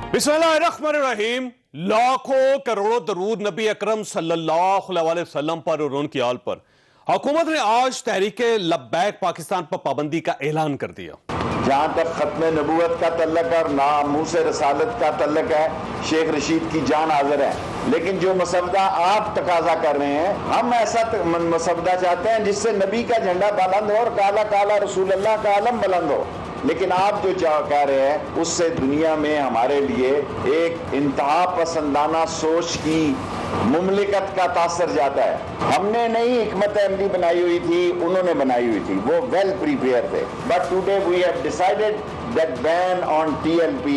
बिस्मिल्लाहिर्रहमानिर्रहीम। लाखों करोड़ों दरूद नबी अकरम सल्लल्लाहु अलैहि वसल्लम पर और उनकी आल पर। हुकूमत ने आज तहरीक लब्बैक पाकिस्तान पर पाबंदी का ऐलान कर दिया। जहाँ तक खत्म नबूवत का तल्लक और नामूस रसालत का तल्लक है, शेख रशीद की जान हाजिर है। लेकिन जो मसवदा आप तकाजा कर रहे हैं, हम ऐसा मसवदा चाहते हैं जिससे नबी का झंडा बुलंद हो और काला काला रसूलुल्लाह का आलम बुलंद हो। लेकिन आप जो कह रहे हैं उससे दुनिया में हमारे लिए एक इंतहा पसंदाना सोच की मुमलिकत का तासर जाता है। हमने नहीं हिकमत अमली बनाई हुई थी, उन्होंने बनाई हुई थी, वो वेल प्रिपेयर थे। But today we have decided that ban on TLP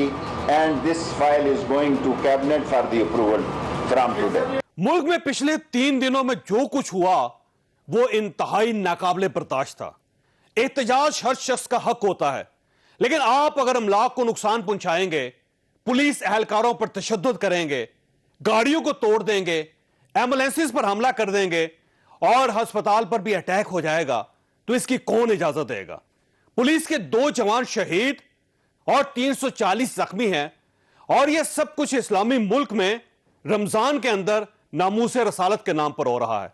and this file is going to cabinet for the approval from today. मुल्क में पिछले 3 दिनों में जो कुछ हुआ वो इंतहाई नाकाबिले बर्दाश्त था। एहतजाज हर शख्स का हक होता है, लेकिन आप अगर अमलाक को नुकसान पहुंचाएंगे, पुलिस एहलकारों पर तशद्दुद करेंगे, गाड़ियों को तोड़ देंगे, एम्बुलेंसेस पर हमला कर देंगे और अस्पताल पर भी अटैक हो जाएगा, तो इसकी कौन इजाजत देगा। पुलिस के 2 जवान शहीद और 340 जख्मी हैं, और यह सब कुछ इस्लामी मुल्क में रमजान के अंदर नामूस रसालत के नाम पर हो रहा है।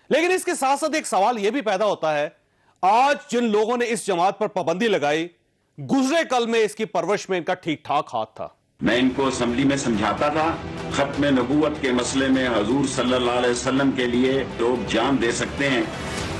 लेकिन इसके साथ साथ एक सवाल यह भी पैदा होता है, आज जिन लोगों ने इस जमात पर पाबंदी लगाई, गुजरे कल में इसकी परवरिश में इनका ठीक ठाक हाथ था। मैं इनको असेंबली में समझाता था, खत्म नबूवत के मसले में हजूर सल्लल्लाहु अलैहि वसल्लम के लिए लोग जान दे सकते हैं।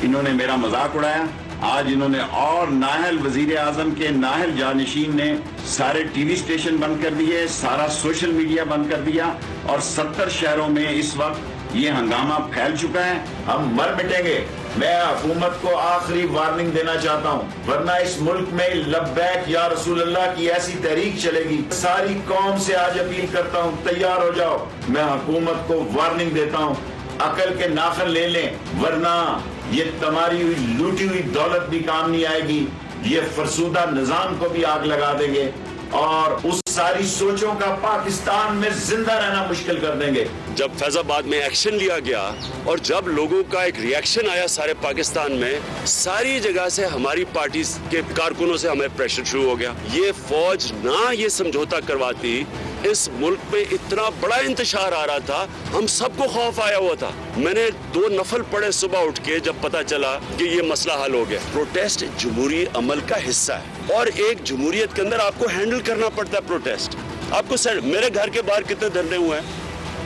इन्होंने मेरा मजाक उड़ाया। आज इन्होंने और नाहल वजीर आजम के नाहल जानशीन ने सारे टीवी स्टेशन बंद कर दिए, सारा सोशल मीडिया बंद कर दिया, और 70 शहरों में इस वक्त ये हंगामा फैल चुका है। हम मर मिटेंगे। मैं हुकूमत को आखिरी वार्निंग देना चाहता हूँ, वरना इस मुल्क में लब्बैक या रसूलुल्लाह की ऐसी तहरीक चलेगी। सारी कौम से आज अपील करता हूँ, तैयार हो जाओ। मैं हुकूमत को वार्निंग देता हूँ, अकल के नाखन ले लें, वरना ये तुम्हारी हुई लूटी हुई दौलत भी काम नहीं आएगी। ये फरसूदा निजाम को भी आग लगा देंगे और उस सारी सोचों का पाकिस्तान में जिंदा रहना मुश्किल कर देंगे। जब फैजाबाद में एक्शन लिया गया और जब लोगों का एक रिएक्शन आया सारे पाकिस्तान में, सारी जगह से हमारी पार्टी के कारकुनों से हमें प्रेशर शुरू हो गया। ये फौज ना ये समझौता करवाती, इस मुल्क में इतना बड़ा इंतशार आ रहा था, हम सबको खौफ आया हुआ था। मैंने 2 नफल पढ़े सुबह उठ के, जब पता चला कि ये मसला हल हो गया। प्रोटेस्ट जमहूरी अमल का हिस्सा है और एक जमहूरियत के अंदर आपको हैंडल करना पड़ता है प्रोटेस्ट। आपको मेरे घर के बाहर कितने धरने हुए हैं,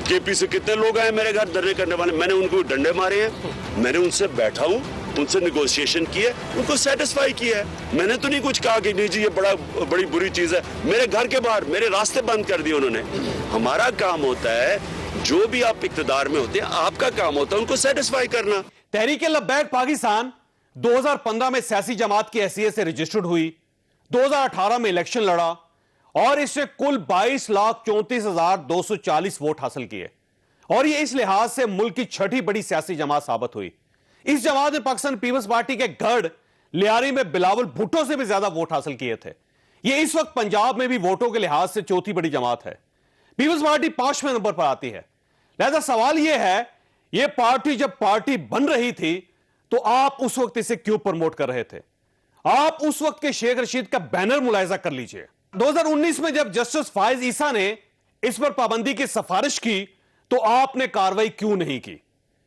KP से कितने लोग आए मेरे घर धरने करने वाले, मैंने उनको डंडे मारे हैं, मैंने उनसे बैठा हूँ, उनसे निगोशिएशन की है, उनको सेटिस्फाई किया है। मैंने तो नहीं कुछ कहा कि नहीं जी ये बड़ी बुरी चीज है। मेरे घर के बाहर मेरे रास्ते बंद कर दिए उन्होंने। हमारा काम होता है, जो भी आप इक्तदार में होते हैं, आपका काम होता है उनको सेटिस्फाई करना। तहरीक लब्बैक पाकिस्तान 2015 में सियासी जमात की हैसियत से रजिस्टर्ड हुई, 2018 में इलेक्शन लड़ा और इससे कुल 22,34,240 वोट हासिल किए, और यह इस लिहाज से मुल्क की 6ठी बड़ी सियासी जमात साबित हुई। इस जमात ने पाकिस्तान पीपल्स पार्टी के गढ़ लियारी में बिलावल भुट्टो से भी ज्यादा वोट हासिल किए थे। यह इस वक्त पंजाब में भी वोटों के लिहाज से 4थी बड़ी जमात है। पीपल्स पार्टी 5वें नंबर पर आती है। लिहाजा सवाल यह है, यह पार्टी जब पार्टी बन रही थी तो आप उस वक्त इसे क्यों प्रमोट कर रहे थे। आप उस वक्त के शेख रशीद का बैनर मुलायजा कर लीजिए। 2019 में जब जस्टिस फायज ईसा ने इस पर पाबंदी की सिफारिश की तो आपने कार्रवाई क्यों नहीं की।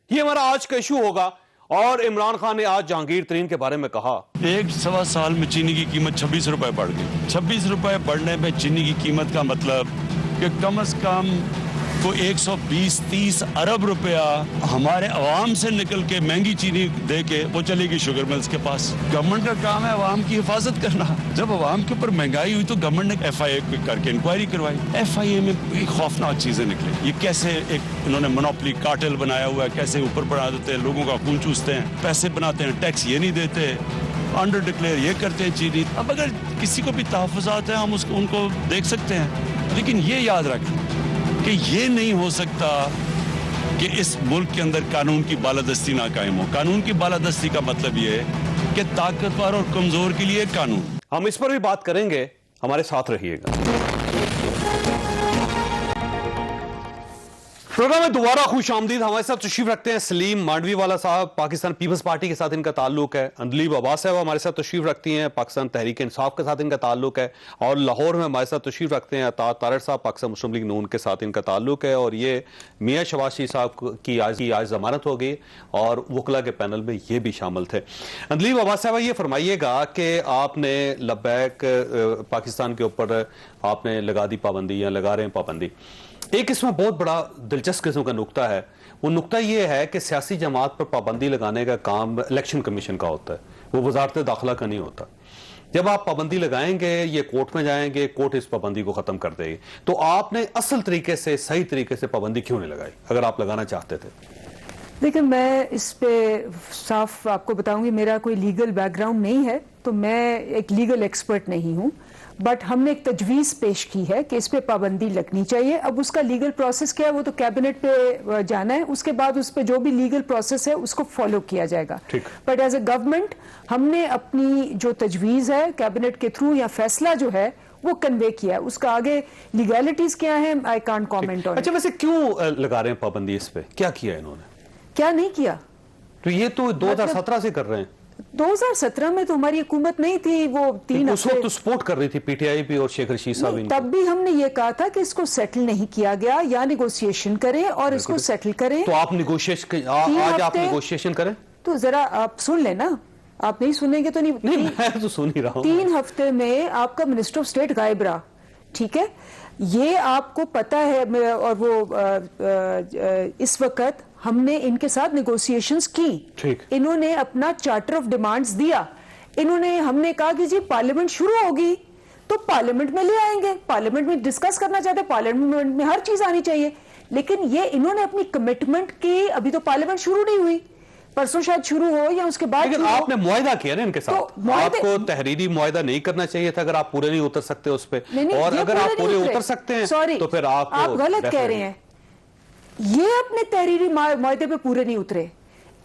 यह हमारा आज का इशू होगा। और इमरान खान ने आज जहांगीर तरीन के बारे में कहा, 1-1.25 साल में चीनी की कीमत 26 रुपए बढ़ गई। 26 रुपए बढ़ने में चीनी की कीमत का मतलब कि कम से कम को 120-130 अरब रुपया हमारे अवाम से निकल के महंगी चीनी दे के वो चलेगी शुगर मिल्स के पास। गवर्नमेंट का काम है अवाम की हिफाजत करना। जब अवाम के ऊपर महंगाई हुई तो गवर्नमेंट ने FIA करके इंक्वायरी करवाई। FIA में खौफनाक चीजें निकली। ये कैसे एक इन्होंने मोनोपोली कार्टेल बनाया हुआ है, कैसे ऊपर बढ़ा देते हैं, लोगों का खून चूसते हैं, पैसे बनाते हैं, टैक्स ये नहीं देते, अंडर डिक्लेयर ये करते हैं चीनी। अब अगर किसी को भी तहफ़्फ़ुज़ात है हम उनको देख सकते हैं, लेकिन ये याद रखें कि ये नहीं हो सकता कि इस मुल्क के अंदर कानून की बालादस्ती ना कायम हो। कानून की बालादस्ती का मतलब ये है कि ताकतवर और कमजोर के लिए कानून। हम इस पर भी बात करेंगे, हमारे साथ रहिएगा। प्रोग्राम में दोबारा खुश आमदीद। हमारे साथ तशरीफ रखते हैं सलीम मांडवी वाला साहब, पाकिस्तान पीपल्स पार्टी के साथ इनका ताल्लुक है। अंदलीब अब्बास साहब हमारे साथ तशरीफ रखती हैं, पाकिस्तान तहरीक इंसाफ के साथ इनका ताल्लुक है। और लाहौर में हमारे साथ तशरीफ रखते हैं अता तारड़ साहब, पाकिस्तान मुस्लिम लीग नून के साथ इनका ताल्लुक है। और ये मियाँ शहबाज शरीफ साहब की आज जमानत हो गई और वकला के पैनल में ये भी शामिल थे। अंदलीब अब्बास साहब, ये फरमाइएगा कि आपने लब्बैक पाकिस्तान के ऊपर आपने लगा दी पाबंदी या लगा रहे हैं पाबंदी। एक इसमें बहुत बड़ा दिलचस्प किस्म का नुक्ता है। वो नुक्ता ये है कि सियासी जमात पर पाबंदी लगाने का काम इलेक्शन कमीशन का होता है, वो वजारत दाखिला का नहीं होता। जब आप पाबंदी लगाएंगे, ये कोर्ट में जाएंगे, कोर्ट इस पाबंदी को खत्म कर देगी। तो आपने असल तरीके से, सही तरीके से पाबंदी क्यों नहीं लगाई, अगर आप लगाना चाहते थे? देखिए, मैं इस पे साफ आपको बताऊंगी, मेरा कोई लीगल बैकग्राउंड नहीं है, तो मैं एक लीगल एक्सपर्ट नहीं हूं। बट हमने एक तजवीज़ पेश की है कि इस पे पाबंदी लगनी चाहिए। अब उसका लीगल प्रोसेस क्या है, वो तो कैबिनेट पे जाना है, उसके बाद उस पे जो भी लीगल प्रोसेस है उसको फॉलो किया जाएगा। बट एज ए गवर्नमेंट हमने अपनी जो तजवीज़ है कैबिनेट के थ्रू या फैसला जो है वो कन्वे किया है। उसका आगे लीगैलिटीज क्या है, आई कांट कॉमेंट ऑन। अच्छा, वैसे क्यों लगा रहे हैं पाबंदी इस पे, क्या किया इन्होंने? क्या नहीं किया? तो ये तो 2017 से कर रहे हैं। 2017 में तो हमारी हुकूमत नहीं थी, वो 3 उस वक्त तो सपोर्ट कर रही थी पीटीआई भी और शेख रशीद साहब इनको। तब भी हमने ये कहा था कि इसको सेटल नहीं किया गया, या निगोशिएशन करें और इसको सेटल करें। तो आप निगोशिएशन आज आप निगोशिएशन करें? तो जरा आप सुन लेना, आप नहीं सुनेंगे तो नहीं। मैं तो सुन ही रहा हूं। 3 हफ्ते में आपका मिनिस्टर ऑफ स्टेट गायब रहा, ठीक है, ये आपको पता है। और वो इस वक्त हमने इनके साथ नेगोशिएशंस की, इन्होंने अपना चार्टर ऑफ डिमांड्स दिया। इन्होंने, हमने कहा कि जी पार्लियामेंट शुरू होगी तो पार्लियामेंट में ले आएंगे, पार्लियामेंट में डिस्कस करना चाहते हैं, पार्लियामेंट में हर चीज आनी चाहिए। लेकिन ये इन्होंने अपनी कमिटमेंट की, अभी तो पार्लियामेंट शुरू नहीं हुई, परसों शायद शुरू हो या उसके बाद। लेकिन आपने मुआहदा किया ना इनके साथ, तो आपको तहरीरी मुआहदा नहीं करना चाहिए था अगर आप पूरे नहीं उतर सकते उस पे। और अगर आप पूरे उतर सकते हैं तो फिर आप गलत कह रहे हैं। ये अपने तहरीरी मुआहदे पे पूरे नहीं उतरे।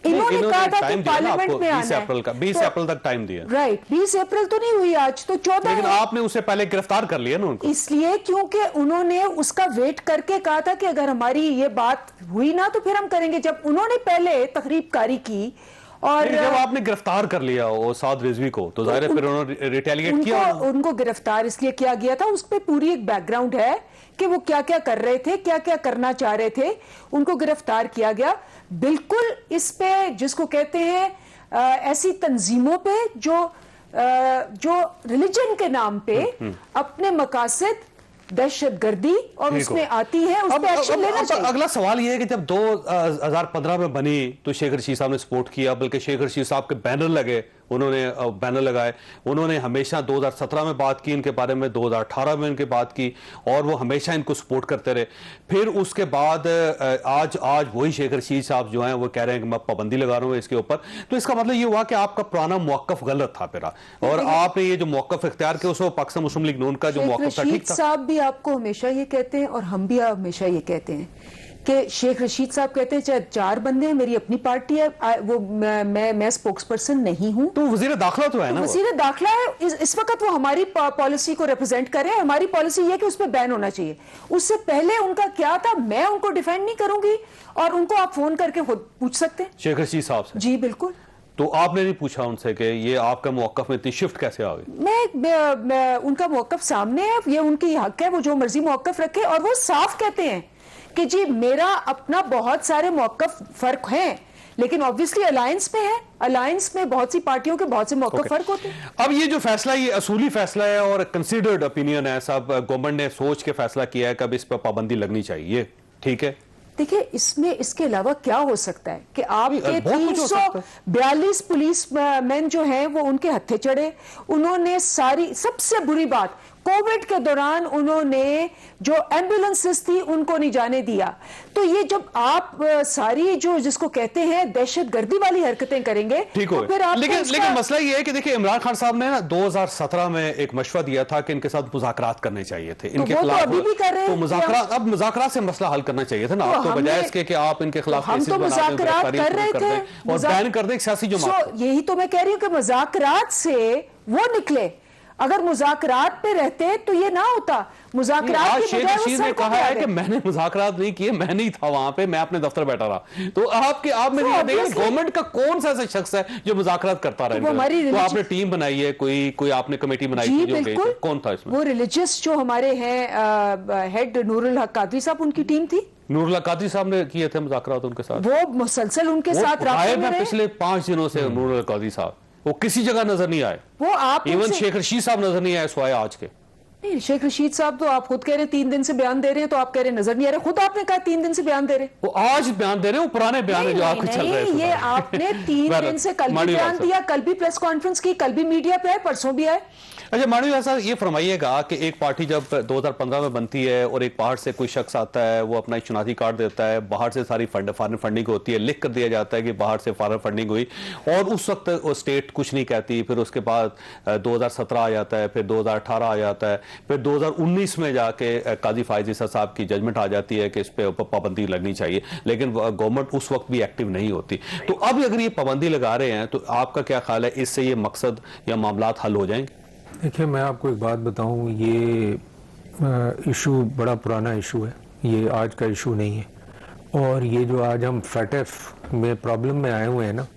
इन्होंने कहा था कि पार्लियामेंट में आना है। 20 अप्रैल तक टाइम दिया। राइट, 20 अप्रैल तो नहीं हुई, आज तो 14 है। लेकिन आपने उसे पहले गिरफ्तार कर लिया ना उनको। इसलिए क्योंकि उन्होंने उसका वेट करके कहा था कि अगर हमारी ये बात हुई ना तो फिर हम करेंगे। जब उन्होंने पहले तकरीबकारी की और जब आपने गिरफ्तार कर लिया वो साद रिजवी को, तो जाहिर है फिर उन्होंने रिटेलिएट किया। उनको गिरफ्तार इसलिए किया गया था, उस पर पूरी एक बैकग्राउंड है कि वो क्या क्या कर रहे थे, क्या क्या करना चाह रहे थे, उनको गिरफ्तार किया गया। बिल्कुल इस पे जिसको कहते हैं ऐसी तंजीमों पे जो रिलीजन के नाम पे अपने मकासद दहशतगर्दी और उसमें आती है, उस पे एक्शन लेना चाहिए। अगला सवाल ये है कि जब 2015 में बनी तो शेख रशीद साहब ने सपोर्ट किया, बल्कि शेख रशीद साहब के बैनर लगे, उन्होंने बैनर लगाए। उन्होंने हमेशा 2017 में बात की इनके बारे में, 2018 में इनके बात की, और वो हमेशा इनको सपोर्ट करते रहे। फिर उसके बाद आज वही शेख रशीद साहब जो हैं वो कह रहे हैं कि मैं पाबंदी लगा रहा हूँ इसके ऊपर। तो इसका मतलब ये हुआ कि आपका पुराना मौक़िफ़ गलत था फिर, और आपने ये जो मौक़िफ़ इख्तियार किया उसको पाकिस्तान मुस्लिम लीग नून का जो मौक़िफ़ था ठीक था। साहब भी आपको हमेशा ये कहते हैं और हम भी हमेशा ये कहते हैं कि शेख रशीद साहब कहते हैं चाहे 4 बंदे हैं, मेरी अपनी पार्टी है, वो मैं स्पोक्स पर्सन नहीं हूं। तो वजीर दाखिला तो है ना, वजीर दाखिला है। इस वक्त वो हमारी पॉलिसी को रिप्रेजेंट कर रहे हैं। हमारी पॉलिसी ये कि उस पर बैन होना चाहिए। उससे पहले उनका क्या था मैं उनको डिफेंड नहीं करूंगी, और उनको आप फोन करके खुद पूछ सकते हैं शेख रशीद साहब से। जी बिल्कुल। तो आपने नहीं पूछा उनसे कि ये आपका मौक़िफ़ में इतनी शिफ्ट कैसे आ गई? मैं उनका मौक़िफ़ सामने है, ये उनकी हक है, वो जो मर्जी मौक़िफ़ रखे। और वो साफ कहते हैं कि जी मेरा अपना बहुत सारे मौक़िफ़ फर्क हैं, लेकिन ऑब्वियसली अलायंस में है, अलायंस में बहुत सी पार्टियों के बहुत से मौक़िफ़ फर्क होते हैं। अब ये जो फैसला, ये असूली फैसला है और कंसिडर्ड ओपिनियन है, सब गवर्नमेंट ने सोच के फैसला किया है कि अब इस पर पाबंदी लगनी चाहिए, ठीक है। देखिए, इसमें इसके अलावा क्या हो सकता है कि आपके 342 पुलिस मैन जो हैं वो उनके हत्थे चढ़े। उन्होंने सबसे बुरी बात, कोविड के दौरान उन्होंने जो एम्बुलेंसेस थी उनको नहीं जाने दिया। तो ये जब आप सारी जो जिसको कहते हैं दहशतगर्दी वाली हरकतें करेंगे, ठीक हो, फिर लेकिन मसला ये है कि देखिए इमरान खान साहब ने ना 2017 में एक मशवरा दिया था कि इनके साथ मुज़ाकरात करने चाहिए थे, इनके खिलाफ। अभी भी कर रहे हैं। तो मुज़ाकरात, अब मुज़ाकरात से मसला हल करना चाहिए था ना आपको, बजाय इसके कि आप इनके खिलाफ हम तो मुज़ाकरात कर रहे थे और बैन कर दें सियासी जमात। यही तो मैं कह रही हूँ कि मुज़ाकरात से वो निकले। अगर मुज़ाकरात पे रहते तो ये ना होता। मुज़ाकरात आज की शेख बजाय वो रशीद ने सड़कों कहा पे आ है गए। कि मैंने मुज़ाकरात नहीं किए, मैं नहीं था वहां पे, मैं अपने दफ्तर बैठा रहा। तो आप मेरी तो देखिए obviously- गवर्नमेंट का कौन सा ऐसा शख्स है जो मुज़ाकरात करता वो रहे? हमारी तो religion- आपने टीम बनाई है, कोई आपने कमेटी बनाई जी थी जो गई थी? बिल्कुल, कौन था इसमें? वो रिलीजियस जो हमारे हैं हेड नूरुल हक कादरी साहब, उनकी टीम थी। नूरुल्लाह कादरी साहब ने किए थे मुज़ाकरात उनके साथ। वो मुसलसल उनके वो साथ राब्ते गायब में है रहे। पिछले 5 दिनों से नूरुल्लाह कादरी साहब, वो किसी जगह नजर नहीं आए। वो आप इवन उनसे- शेख रशीद साहब नजर नहीं आए स्वाय आज के। नहीं, शेख रशीद साहब तो आप खुद कह रहे हैं 3 दिन से बयान दे रहे हैं, तो आप कह रहे हैं नजर नहीं आ रहे। खुद आपने कहा 3 दिन से बयान दे रहे हैं। वो आज बयान दे रहे हैं, वो पुराने बयान है जो आपके चल रहे हैं। ये आपने 3 दिन से कल भी माननीय बयान साहब। दिया, कल भी प्रेस कॉन्फ्रेंस की, कल भी मीडिया पे है, परसों भी आए। अच्छा माननीय साहब, ये फरमाइएगा कि एक पार्टी जब 2015 में बनती है और एक बाहर से कोई शख्स आता है, वो अपना एक शनाख्ती कार्ड देता है, बाहर से सारी फॉरेन फंडिंग होती है, लिख कर दिया जाता है कि बाहर से फॉरेन फंडिंग हुई, और उस वक्त वो स्टेट कुछ नहीं कहती। फिर उसके बाद 2017 आ जाता है, फिर 2018 आ जाता है, फिर 2019 में जाके काजी फायज ईसा साहब की जजमेंट आ जाती है कि इस पे पाबंदी लगनी चाहिए, लेकिन गवर्नमेंट उस वक्त भी एक्टिव नहीं होती। तो अब अगर ये पाबंदी लगा रहे हैं तो आपका क्या ख्याल है, इससे ये मकसद या मामलात हल हो जाएंगे? देखिए, मैं आपको एक बात बताऊं, ये इशू बड़ा पुराना इशू है, ये आज का इशू नहीं है। और ये जो आज हम फैटेफ में प्रॉब्लम में आए हुए हैं ना,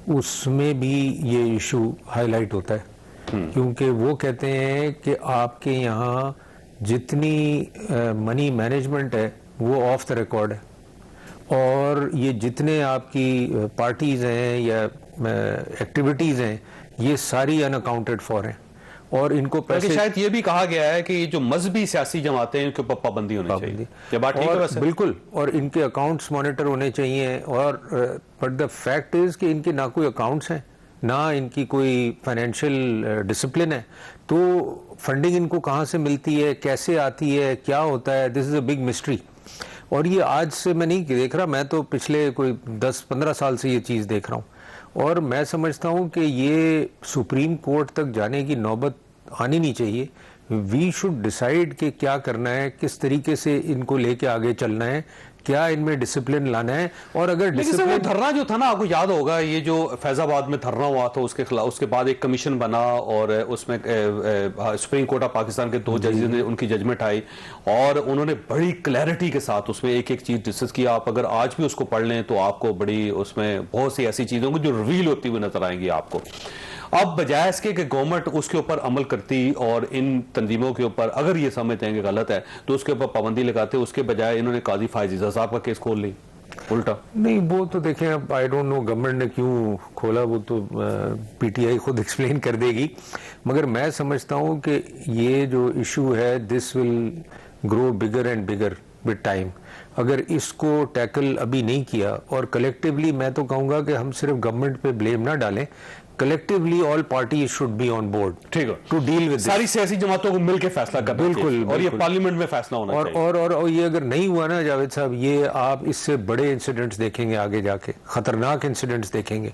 उसमें भी ये इशू हाईलाइट होता है। क्योंकि वो कहते हैं कि आपके यहाँ जितनी मनी मैनेजमेंट है वो ऑफ द रिकॉर्ड है, और ये जितने आपकी पार्टीज हैं या एक्टिविटीज हैं ये सारी अनअकाउंटेड फॉर हैं, और इनको पैसे शायद ये भी कहा गया है कि ये जो मजहबी सियासी जमातें हैं इनके ऊपर पाबंदी होनी चाहिए। ये बात ठीक है वैसे? बिल्कुल, और इनके अकाउंट्स मॉनिटर होने चाहिए। और बट द फैक्ट इज कि इनके ना कोई अकाउंट्स हैं, ना इनकी कोई फाइनेंशियल डिसिप्लिन है। तो फंडिंग इनको कहाँ से मिलती है, कैसे आती है, क्या होता है, this is a big mystery. और ये आज से मैं नहीं देख रहा, मैं तो पिछले कोई 10-15 साल से ये चीज़ देख रहा हूँ। और मैं समझता हूँ कि ये सुप्रीम कोर्ट तक जाने की नौबत आनी नहीं चाहिए। वी शुड डिसाइड कि क्या करना है, किस तरीके से इनको लेके आगे चलना है, क्या इनमें डिसिप्लिन लाना है। और अगर लेकिन सर वो डिसिप्लिन धरना जो था ना, आपको याद होगा, ये जो फैजाबाद में धरना हुआ था उसके खिलाफ, उसके बाद एक कमीशन बना और उसमें सुप्रीम कोर्ट ऑफ पाकिस्तान के 2 जजेस ने उनकी जजमेंट आई और उन्होंने बड़ी क्लैरिटी के साथ उसमें एक एक चीज डिस्कस किया। आप अगर आज भी उसको पढ़ लें तो आपको बड़ी उसमें बहुत सी ऐसी चीजों को जो रिवील होती हुई नजर आएंगी आपको। अब बजाय इसके कि गवर्नमेंट उसके ऊपर अमल करती और इन तंजीमों के ऊपर अगर ये समझते हैं कि गलत है तो उसके ऊपर पाबंदी लगाते, उसके बजाय इन्होंने काजी फायज ईसा साहब का केस खोल ली उल्टा। नहीं, वो तो देखें, अब आई डोंट नो गवर्नमेंट ने क्यों खोला, वो तो पीटीआई खुद एक्सप्लेन कर देगी। मगर मैं समझता हूँ कि ये जो इशू है this will grow bigger and bigger with time. अगर इसको टैकल अभी नहीं किया, और कलेक्टिवली मैं तो कहूँगा कि हम सिर्फ गवर्नमेंट पे ब्लेम ना डालें, collectively all party should be on board, ठीक है, टू डील विद सारी सियासी जमातों को मिलकर फैसला करना बिल्कुल, चाहिए और ये बिल्कुल। पार्लियामेंट में फैसला होना चाहिए। और ये अगर नहीं हुआ ना जावेद साहब, ये आप इससे बड़े इंसिडेंट्स देखेंगे आगे जाके, खतरनाक इंसिडेंट्स देखेंगे।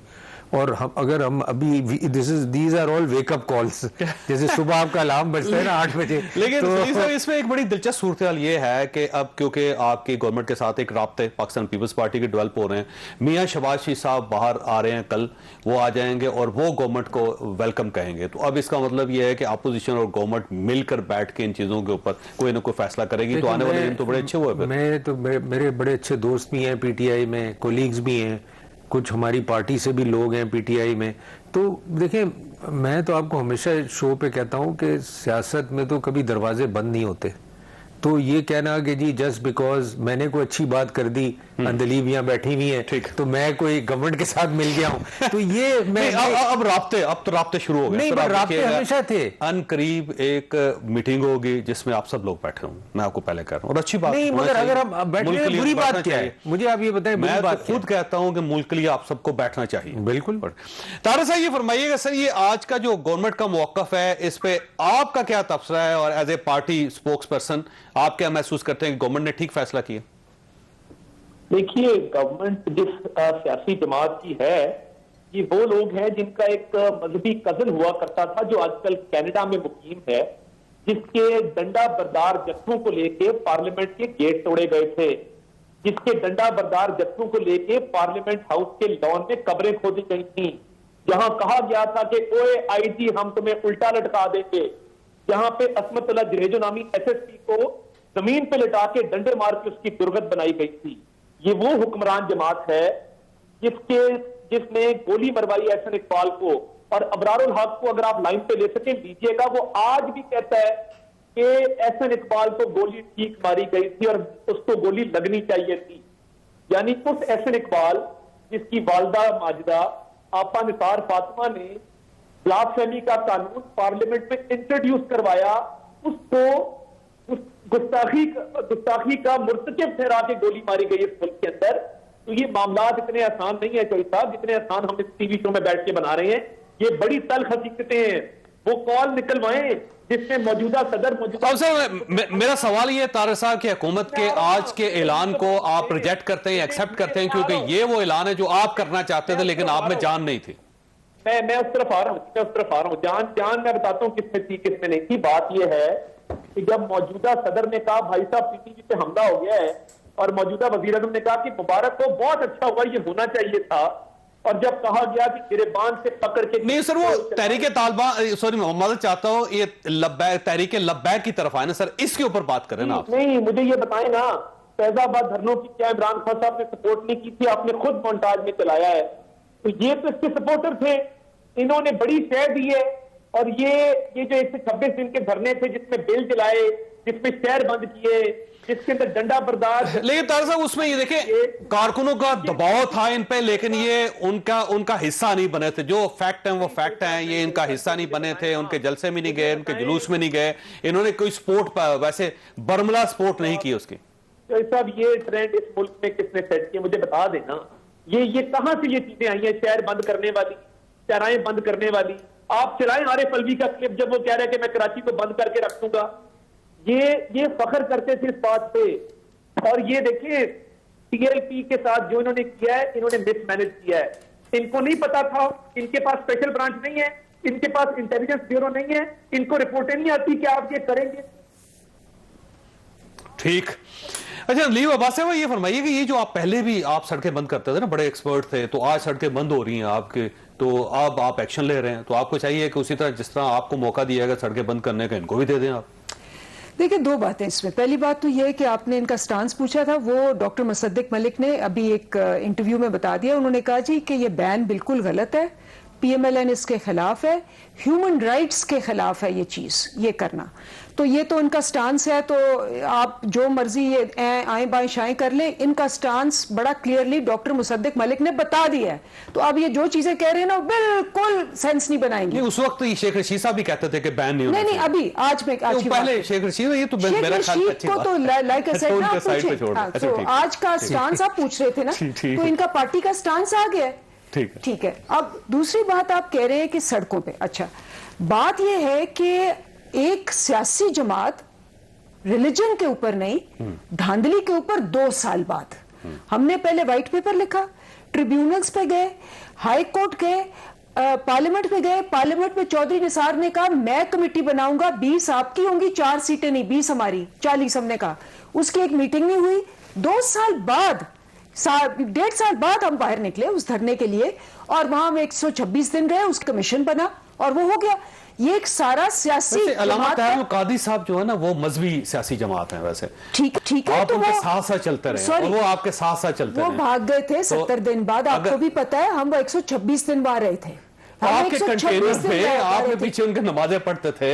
और अगर हम अभी these are all wake up calls, जैसे सुबह आपका अलार्म बजता है ना 8 बजे। लेकिन तो सर इसमें एक बड़ी दिलचस्प सूरत हाल ये है कि अब क्योंकि आपकी गवर्नमेंट के साथ एक राब्ते पाकिस्तान पीपल्स पार्टी के डेवलप हो रहे हैं, मियां शहबाज शरीफ साहब बाहर आ रहे हैं, कल वो आ जाएंगे और वो गवर्नमेंट को वेलकम कहेंगे। तो अब इसका मतलब ये है कि अपोजिशन और गवर्नमेंट मिलकर बैठ के इन चीजों के ऊपर कोई ना कोई फैसला करेगी। तो आने वाले दिन तो बड़े अच्छे हुए। मेरे बड़े अच्छे दोस्त भी हैं पीटीआई में, कोलीग्स भी हैं, कुछ हमारी पार्टी से भी लोग हैं पीटीआई में। तो देखें, मैं तो आपको हमेशा शो पे कहता हूं कि सियासत में तो कभी दरवाजे बंद नहीं होते। तो ये कहना कि जी जस्ट बिकॉज मैंने कोई अच्छी बात कर दी, अंदलीब यहाँ बैठी हुई है, तो मैं कोई गवर्नमेंट के साथ मिल गया हूँ, तो ये मैं अब तो राब्ते शुरू हो गए। नहीं, पर राब्ते हमेशा थे। अनकरीब एक मीटिंग होगी जिसमें आप सब लोग बैठे होंगे, मैं आपको पहले कह रहा हूँ, और अच्छी बात नहीं, मगर अगर हम बैठे, बुरी बात क्या है, मुझे आप ये बताएं, मैं तो खुद कहता हूं कि मुल्क के लिए आप सबको बैठना चाहिए। बिल्कुल। तारा साहब ये फरमाइएगा सर, ये आज का जो गवर्नमेंट का मौकफ है इस पे आपका क्या तबसरा है, और as a party spokesperson आप क्या महसूस करते हैं कि गवर्नमेंट ने ठीक फैसला किया? देखिए, गवर्नमेंट जिस सियासी जमात की है, ये वो लोग हैं जिनका एक मजहबी कजन हुआ करता था जो आजकल कनाडा में मुकीम है, जिसके डंडा बरदार जत्थों को लेके पार्लियामेंट के गेट तोड़े गए थे, जिसके डंडा बरदार जत्थों को लेके पार्लियामेंट हाउस के लॉन में कब्रें खोदी गई थी, जहां कहा गया था कि ओए आईजी हम तुम्हें उल्टा लटका देंगे, जहां पे असमतुल्लाह जरेजो नामी एसएसपी को जमीन पे लटा के डंडे मार के उसकी दुर्गत बनाई गई थी। ये वो हुक्मरान जमात है जिसने गोली मरवाई एहसन इकबाल को, और अबरारुल हक को अगर आप लाइन पे ले सकें लीजिएगा, वो आज भी कहता है कि एहसन इकबाल को गोली ठीक मारी गई थी और उसको गोली लगनी चाहिए थी। यानी उस एहसन इकबाल जिसकी वालदा माजिदा आपा निसार फातिमा ने ब्लास्फेमी का कानून पार्लियामेंट में इंट्रोड्यूस करवाया, उसको गुस्ताखी का मुर्तकिब ठहरा के गोली मारी गई इस मुल्क के अंदर। तो ये मामला इतने आसान नहीं है चौधरी साहब जितने आसान हम इस टीवी शो में बैठ के बना रहे हैं। ये बड़ी तल्ख हकीकतें हैं। वो कॉल निकलवाएं जिसमें मौजूदा सदर मेरा सवाल ये तारिक साहब की हुकूमत के आज के ऐलान को आप रिजेक्ट करते हैं, एक्सेप्ट करते हैं, क्योंकि ये वो ऐलान है जो आप करना चाहते थे लेकिन आप में जान नहीं थी। मैं उस तरफ आ रहा हूं, जान मैं बताता हूं किसमें थी किसमें नहीं थी। बात यह है कि जब मौजूदा सदर ने कहा भाई साहब पीटीवी पे हमला हो गया है, और मौजूदा वजीर आज़म ने कहा कि मुबारक को बहुत अच्छा हुआ, ये होना चाहिए था, और जब कहा गया कि गिरबान से पकड़ के नहीं सर, वो तहरीके तालिबान, सॉरी मोहम्मद चाहता हूं ये तहरीके लब्बैक की तरफ आए ना सर, इसके ऊपर बात करें ना आप। नहीं, मुझे ये बताएं ना, फैजाबाद धरनों की क्या इमरान खान साहब ने सपोर्ट नहीं की थी? आपने खुद मोन्टाज में चलाया है। तो ये तो इसके सपोर्टर थे, इन्होंने बड़ी शह दी है। और ये जो 126 दिन के धरने थे जिसमें बिल जलाए, जिसमें शहर बंद किए, जिसके अंदर डंडा बर्दाश्त, लेकिन तारिक साहब उसमें ये देखिए कारकुनों का दबाव था इन पे, लेकिन ये उनका हिस्सा नहीं बने थे। जो फैक्ट है वो फैक्ट है, ये इनका हिस्सा नहीं बने थे, उनके जलसे में नहीं गए, उनके जुलूस में नहीं गए, इन्होंने कोई स्पोर्ट वैसे बर्मला स्पोर्ट नहीं की उसकी। तो साहब ये ट्रेंड इस मुल्क में किसने सेट किया मुझे बता देना। ये कहां से ये चीजें आई हैं? शहर बंद करने वाली, चराएं बंद करने वाली। आप चलाएं आरिफ अलवी का क्लिप जब वो कह रहे हैं कि मैं कराची को बंद करके रख दूंगा। ये फख्र करते थे इस बात पे। और ये देखिए टीएलपी के साथ जो इन्होंने किया है, इन्होंने मिसमैनेज किया है। इनको नहीं पता था, इनके पास स्पेशल ब्रांच नहीं है, इनके पास इंटेलिजेंस ब्यूरो नहीं है, इनको रिपोर्टें नहीं आती कि आप ये करेंगे। ठीक, अच्छा लीव अब्बास साहब ये फरमाइए कि ये जो आप पहले भी आप सड़कें बंद करते थे ना, बड़े एक्सपर्ट थे, तो आज सड़कें बंद हो रही हैं आपके, तो अब आप एक्शन ले रहे हैं, तो आपको चाहिए कि उसी तरह जिस तरह आपको मौका दिया गया सड़कें बंद करने का, इनको भी दे दें आप। देखिए, दो बातें इसमें। पहली बात तो यह है कि आपने इनका स्टांस पूछा था, वो डॉक्टर मुसद्दिक मलिक ने अभी एक इंटरव्यू में बता दिया। उन्होंने कहा जी कि ये बैन बिल्कुल गलत है, पीएमएलएन इसके खिलाफ है, ह्यूमन राइट्स के खिलाफ है ये चीज, ये करना। तो ये तो इनका स्टांस है, तो आप जो मर्जी ये आए बाएं शाएं कर ले, इनका स्टांस बड़ा क्लियरली डॉक्टर मुसद्दिक मलिक ने बता दिया है। तो अब ये जो चीजें कह रहे हैं ना, बिल्कुल सेंस नहीं बनाएंगे। नहीं, उस वक्त शेख रशीद साहब भी कहते थे कि बैन नहीं होना। नहीं, अभी आज पहले शेख रशीद, ये तो मेरा ख्याल अच्छी को तो लाइक बात है। तो आज का स्टांस आप पूछ रहे थे ना, तो इनका पार्टी का स्टांस आ गया। ठीक है। अब दूसरी बात आप कह रहे हैं कि सड़कों पे, अच्छा बात यह है कि एक सियासी जमात रिलीजन के ऊपर नहीं, धांधली के ऊपर 2 साल बाद, हमने पहले व्हाइट पेपर लिखा, ट्रिब्यूनल्स पे गए, हाई कोर्ट गए, पार्लियामेंट पे गए, पार्लियामेंट में चौधरी निसार ने कहा मैं कमेटी बनाऊंगा, 20 आपकी होंगी, 4 सीटें नहीं 20 हमारी, 40 हमने कहा। उसकी एक मीटिंग नहीं हुई। 2 साल बाद, 1.5 साल बाद हम बाहर निकले उस धरने के लिए, और वहां हम 126 दिन रहे, उस कमीशन बना और वो हो गया। ये एक सारा सियासी कादी साहब जो है ना, वो मजहबी सियासी जमात है वैसे। ठीक है, आप तो उनके साथ साथ चलते रहे और वो आपके साथ साथ चलते रहे। वो भाग गए थे 70 दिन बाद, आपको भी पता है, हम 126 दिन बाद रहे थे। आपके कंटेनर पे आपने पीछे उनके नमाजें पढ़ते थे,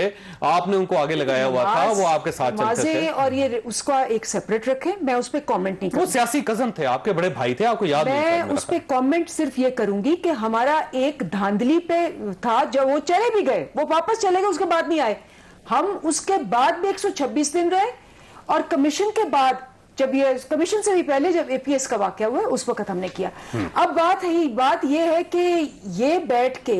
आपने उनको आगे लगाया हुआ था, वो आपके साथ चलते थे। और ये उसका एक सेपरेट रखे, मैं उस पर कॉमेंट नहीं करूंगी। वो सियासी कजन थे, आपके बड़े भाई थे, आपको याद नहीं? मैं उस पर कॉमेंट सिर्फ ये करूंगी कि हमारा एक धांधली पे था, जब वो चले भी गए, वो वापस चले गए, उसके बाद नहीं आए। हम उसके बाद भी 126 दिन रहे, और कमीशन के बाद, जब ये कमीशन से भी पहले जब एपीएस का वाकया हुआ, उस वक्त हमने किया। अब बात यह है कि ये बैठ के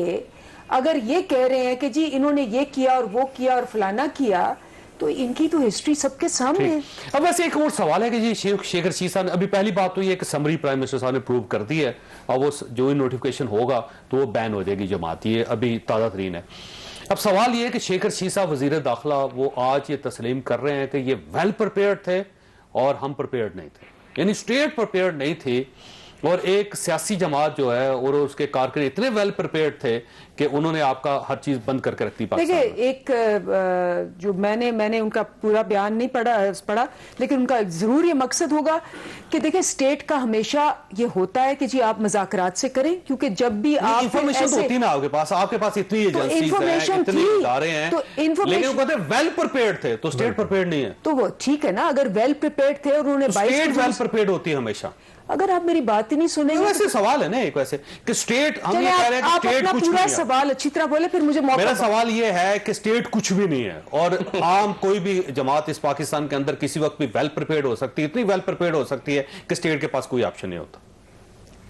अगर ये कह रहे हैं कि जी इन्होंने ये किया और वो किया और फलाना किया, तो इनकी तो हिस्ट्री सबके सामने है। अब वैसे एक और सवाल है कि जी शेख रशीद साहब, अभी पहली बात तो ये कि समरी प्राइम मिनिस्टर साहब ने प्रूव कर दी है, और वो जो ही नोटिफिकेशन होगा तो वो बैन हो जाएगी जमात, ये अभी ताज़ा तरीन है। अब सवाल ये है कि शेख रशीद साहब वजीर दाखिला, वो आज ये तस्लीम कर रहे हैं कि ये वेल प्रिपेयर्ड थे और हम प्रिपेयर्ड नहीं थे, यानी स्टेट प्रिपेयर्ड नहीं थी और एक सियासी जमात जो है और उसके कारकुन इतने वेल प्रिपेयर्ड थे कि उन्होंने आपका हर चीज बंद करके रख दी पाकिस्तान में। देखिए, एक जो मैंने उनका पूरा बयान नहीं पढ़ा, लेकिन उनका जरूर ये मकसद होगा कि देखिए, स्टेट का हमेशा ये होता है कि जी आप मुज़ाकरात से करें, क्योंकि जब भी आप इंफॉर्मेशन तो होती है ना आपके पास इतनी एजेंसीज हैं, इतने इदारे हैं, लेकिन वो कहते हैं वेल प्रिपेयर्ड थे, तो स्टेट प्रिपेयर्ड नहीं है। तो वो ठीक है ना, अगर वेल प्रिपेयर्ड थे और उन्होंने स्टेट वेल प्रिपेयर्ड होती है हमेशा। अगर आप मेरी बात ही नहीं सुनेंगे, वैसे सवाल है ना एक वैसे कि स्टेट, हम ये कह रहे हैं कि स्टेट कुछ पूरा नहीं है। सवाल अच्छी तरह बोले, फिर मुझे मौका। मेरा सवाल ये है कि स्टेट कुछ भी नहीं है और आम कोई भी जमात इस पाकिस्तान के अंदर किसी वक्त भी वेल प्रिपेयर्ड हो सकती है, इतनी वेल प्रिपेयर्ड हो सकती है कि स्टेट के पास कोई ऑप्शन नहीं होता।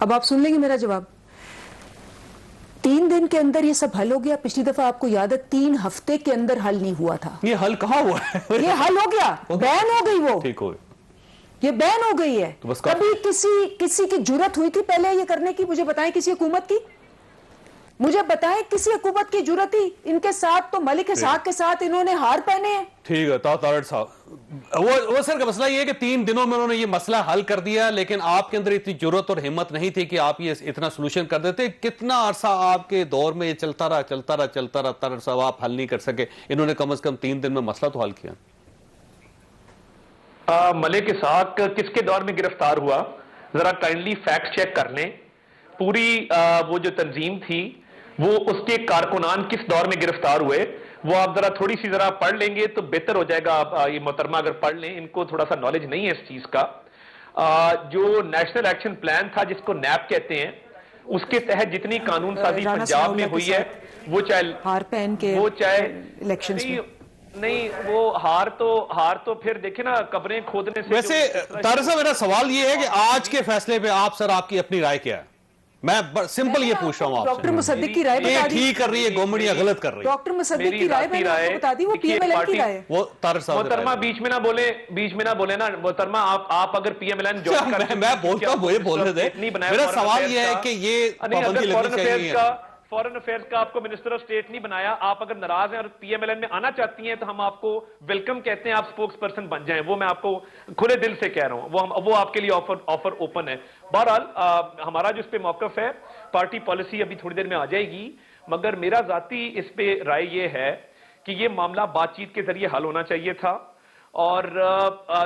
अब आप सुन लेंगे मेरा जवाब। 3 दिन के अंदर ये सब हल हो गया। पिछली दफा आपको याद है 3 हफ्ते के अंदर हल नहीं हुआ था। ये हल कहाँ हुआ है? ये हल हो गया, बैन हो गई, वो ठीक हो, ये बैन हो गई है। तो बस कभी किसी की जुर्रत हुई थी पहले ये करने की? मुझे बताएं किसी हुकूमत की, मुझे बताएं किसी हुकूमत की जुर्रत थी? इनके साथ तो मलिक इसहाक के साथ इन्होंने हार पहने हैं। ठीक है तारड़ साहब, वो सर का मसला ये है कि 3 दिनों में उन्होंने ये मसला हल कर दिया, लेकिन आपके अंदर इतनी जरूरत और हिम्मत नहीं थी कि आप ये इतना सोल्यूशन कर देते। कितना अरसा आपके दौर में ये चलता रहा तारड़ साहब, आप हल नहीं कर सके। इन्होंने कम से कम 3 दिन में मसला तो हल किया। मलिक इसहाक किसके दौर में गिरफ्तार हुआ, जरा काइंडली फैक्ट चेक कर लें। पूरी वो जो तंजीम थी वो उसके कारकुनान किस दौर में गिरफ्तार हुए, वो आप जरा थोड़ी सी जरा पढ़ लेंगे तो बेहतर हो जाएगा। आप ये मोहतरमा अगर पढ़ लें, इनको थोड़ा सा नॉलेज नहीं है इस चीज का। जो नेशनल एक्शन प्लान था जिसको नैप कहते हैं, उसके तहत जितनी कानून साजी पंजाब में हुई है, वो चाहे हार पहन के वो चाहे इलेक्शंस में नहीं, वो हार तो फिर देखे ना, कब्रें खोदने से। वैसे तारड़ साहब, मेरा सवाल ये है कि आज के फैसले पे आप सर आपकी अपनी राय क्या है? मैं सिंपल ये पूछ रहा हूं आपसे। डॉक्टर मुसद्दिक की राय बता दी। ठीक कर रही है गवर्नमेंट या गलत कर रही है? डॉक्टर मुसद्दिक की राय मैंने आपको बता दी, वो पीएमएलएन की राय है। वो तारड़ साहब, मोहतरमा बीच में ना बोले ना मोहतरमा। आप अगर पीएमएलएन ज्वाइन कर, मैं बोलता हूं, मुझे बोलने दे। मेरा सवाल ये है कि ये पाबंदी लगनी चाहिए। फॉरेन अफेयर्स का आपको मिनिस्टर ऑफ स्टेट नहीं बनाया। आप अगर नाराज हैं और पीएमएलएन में आना चाहती हैं तो हम आपको वेलकम कहते हैं, आप स्पोक्स पर्सन बन जाएं। वो मैं आपको खुले दिल से कह रहा हूं, वो आपके लिए ऑफर ओपन है। बहरहाल हमारा जो इस पे मौकफ है, पार्टी पॉलिसी अभी थोड़ी देर में आ जाएगी, मगर मेरा जाती इस पे राय ये है कि ये मामला बातचीत के जरिए हल होना चाहिए था। और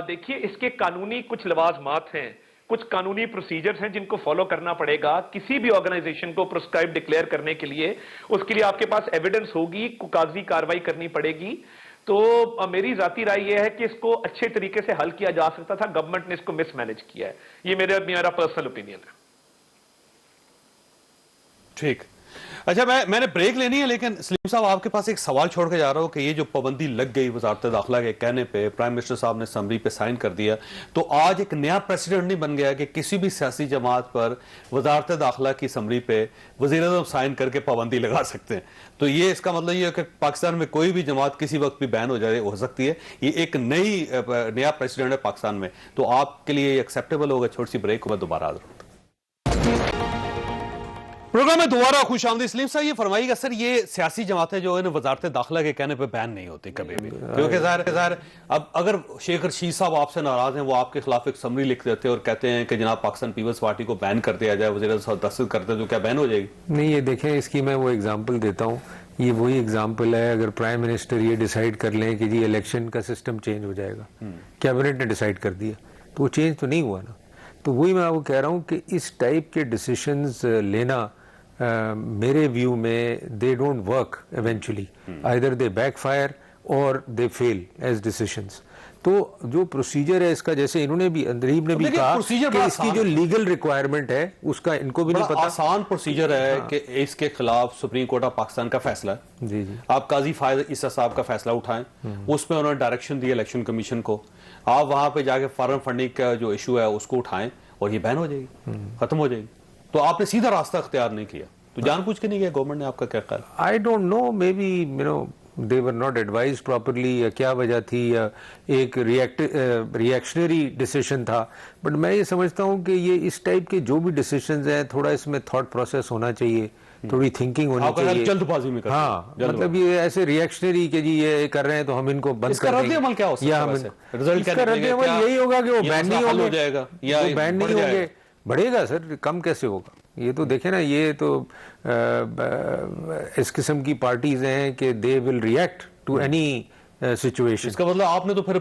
देखिए, इसके कानूनी कुछ लवाजमात हैं, कुछ कानूनी प्रोसीजर्स हैं जिनको फॉलो करना पड़ेगा किसी भी ऑर्गेनाइजेशन को प्रिस्क्राइब डिक्लेयर करने के लिए। उसके लिए आपके पास एविडेंस होगी, कागजी कार्रवाई करनी पड़ेगी। तो मेरी जाती राय यह है कि इसको अच्छे तरीके से हल किया जा सकता था, गवर्नमेंट ने इसको मिसमैनेज किया है। ये मेरा पर्सनल ओपिनियन है। ठीक, अच्छा मैंने ब्रेक लेनी है, लेकिन सलीम साहब आपके पास एक सवाल छोड़ के जा रहा हूं कि ये जो पाबंदी लग गई वजारत दाखिला के कहने पे, प्राइम मिनिस्टर साहब ने समरी पे साइन कर दिया, तो आज एक नया प्रेसिडेंट नहीं बन गया कि किसी भी सियासी जमात पर वजारत दाखिला की समरी पे वज़ीर-ए-आज़म साइन करके पाबंदी लगा सकते हैं? तो ये इसका मतलब ये है कि पाकिस्तान में कोई भी जमात किसी वक्त भी बैन हो सकती है। ये एक नया प्रेसिडेंट है पाकिस्तान में, तो आपके लिए एक्सेप्टेबल होगा? छोटी सी ब्रेक को मैं दोबारा हाजिर हूं। प्रोग्राम में दोबारा खुश आमदीद। सलीम साहब, ये फरमाइएगा सर, ये सियासी जमातें जो है वजारत दाखिला के कहने पे बैन नहीं होती कभी भी, क्योंकि ज़ाहिर अब अगर शेख रशीद साहब आपसे नाराज हैं, वो आपके खिलाफ एक समरी लिख देते हैं और कहते हैं कि जनाब पाकिस्तान पीपल्स पार्टी को बैन कर दिया जाए, वज़ीर साहब दस्तखत करते हैं, तो क्या बैन हो जाएगी? नहीं, ये देखें, इसकी मैं वो एग्जाम्पल देता हूँ। ये वही एग्जाम्पल है, अगर प्राइम मिनिस्टर ये डिसाइड कर लें कि जी इलेक्शन का सिस्टम चेंज हो जाएगा, कैबिनेट ने डिसाइड कर दिया, तो वो चेंज तो नहीं हुआ ना। तो वही मैं आपको कह रहा हूँ कि इस टाइप के डिसीशंस लेना मेरे व्यू में they don't work eventually, either they backfire और दे फेल एज डिसीशंस। तो जो प्रोसीजर है इसका, जैसे इन्होंने भी, अंदरीब ने भी कहा कि इसकी जो लीगल रिक्वायरमेंट है उसका इनको भी नहीं पता। आसान प्रोसीजर है कि इसके खिलाफ सुप्रीम कोर्ट ऑफ पाकिस्तान का फैसला है, जी जी, आप काजी फायद ईसा साहब का फैसला उठाएं, उसमें उन्होंने डायरेक्शन दी इलेक्शन कमीशन को, आप वहां पे जाके फॉरेन फंडिंग का जो इशू है उसको उठाएं और ये बैन हो जाएगी, खत्म हो जाएगी। तो आपने सीधा रास्ता अख्तियार नहीं किया, तो जानबूझ के नहीं किया गवर्नमेंट ने, आपका क्या ख्याल? I don't know, may be you know they were not advise properly, या क्या वजह थी, या एक रिएक्शनरी डिसीजन था। बट मैं ये समझता हूँ कि ये इस टाइप के जो भी डिसीजंस हैं, थोड़ा इसमें थॉट प्रोसेस होना चाहिए, थोड़ी थिंकिंग होनी चाहिए। जल्दबाजी में करते हैं। हाँ, मतलब ये ऐसे रिएक्शनरी के जी ये कर रहे हैं तो हम इनको बंद कर देंगे। रद्द-ए-अमल क्या हो सकता है? इसका रद्द-ए-अमल यही होगा कि वो बैन नहीं होंगे, जाएगा या बैन नहीं होंगे, बढ़ेगा सर, कम कैसे होगा? ये तो देखें ना, ये तो इस किस्म की पार्टीज हैं कि they will react to any situation. इसका मतलब आपने तो फिर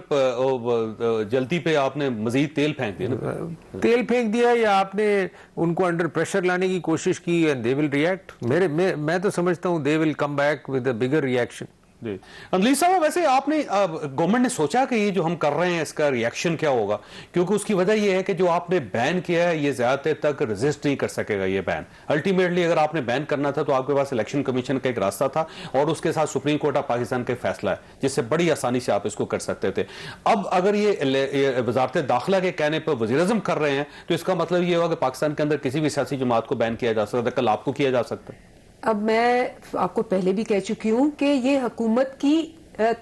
जल्दी पे आपने मजीद तेल फेंक दिया ना? तेल फेंक दिया या आपने उनको अंडर प्रेशर लाने की कोशिश की एंड दे विल रिएक्ट। मैं तो समझता हूं they will come back with a bigger reaction. जी अंजलि साहब, वैसे आपने गवर्नमेंट ने सोचा कि ये जो हम कर रहे हैं इसका रिएक्शन क्या होगा? क्योंकि उसकी वजह ये है कि जो आपने बैन किया है ये ज्यादा तक रेजिस्ट नहीं कर सकेगा ये बैन। अल्टीमेटली अगर आपने बैन करना था तो आपके पास इलेक्शन कमीशन का एक रास्ता था और उसके साथ सुप्रीम कोर्ट ऑफ पाकिस्तान का फैसला है जिससे बड़ी आसानी से आप इसको कर सकते थे। अब अगर ये वजारत दाखिला के कहने पर वज़ीर-ए-आज़म कर रहे हैं तो इसका मतलब ये होगा कि पाकिस्तान के अंदर किसी भी सियासी जमात को बैन किया जा सकता है, कल आपको किया जा सकता है। अब मैं आपको पहले भी कह चुकी हूं कि ये हुकूमत की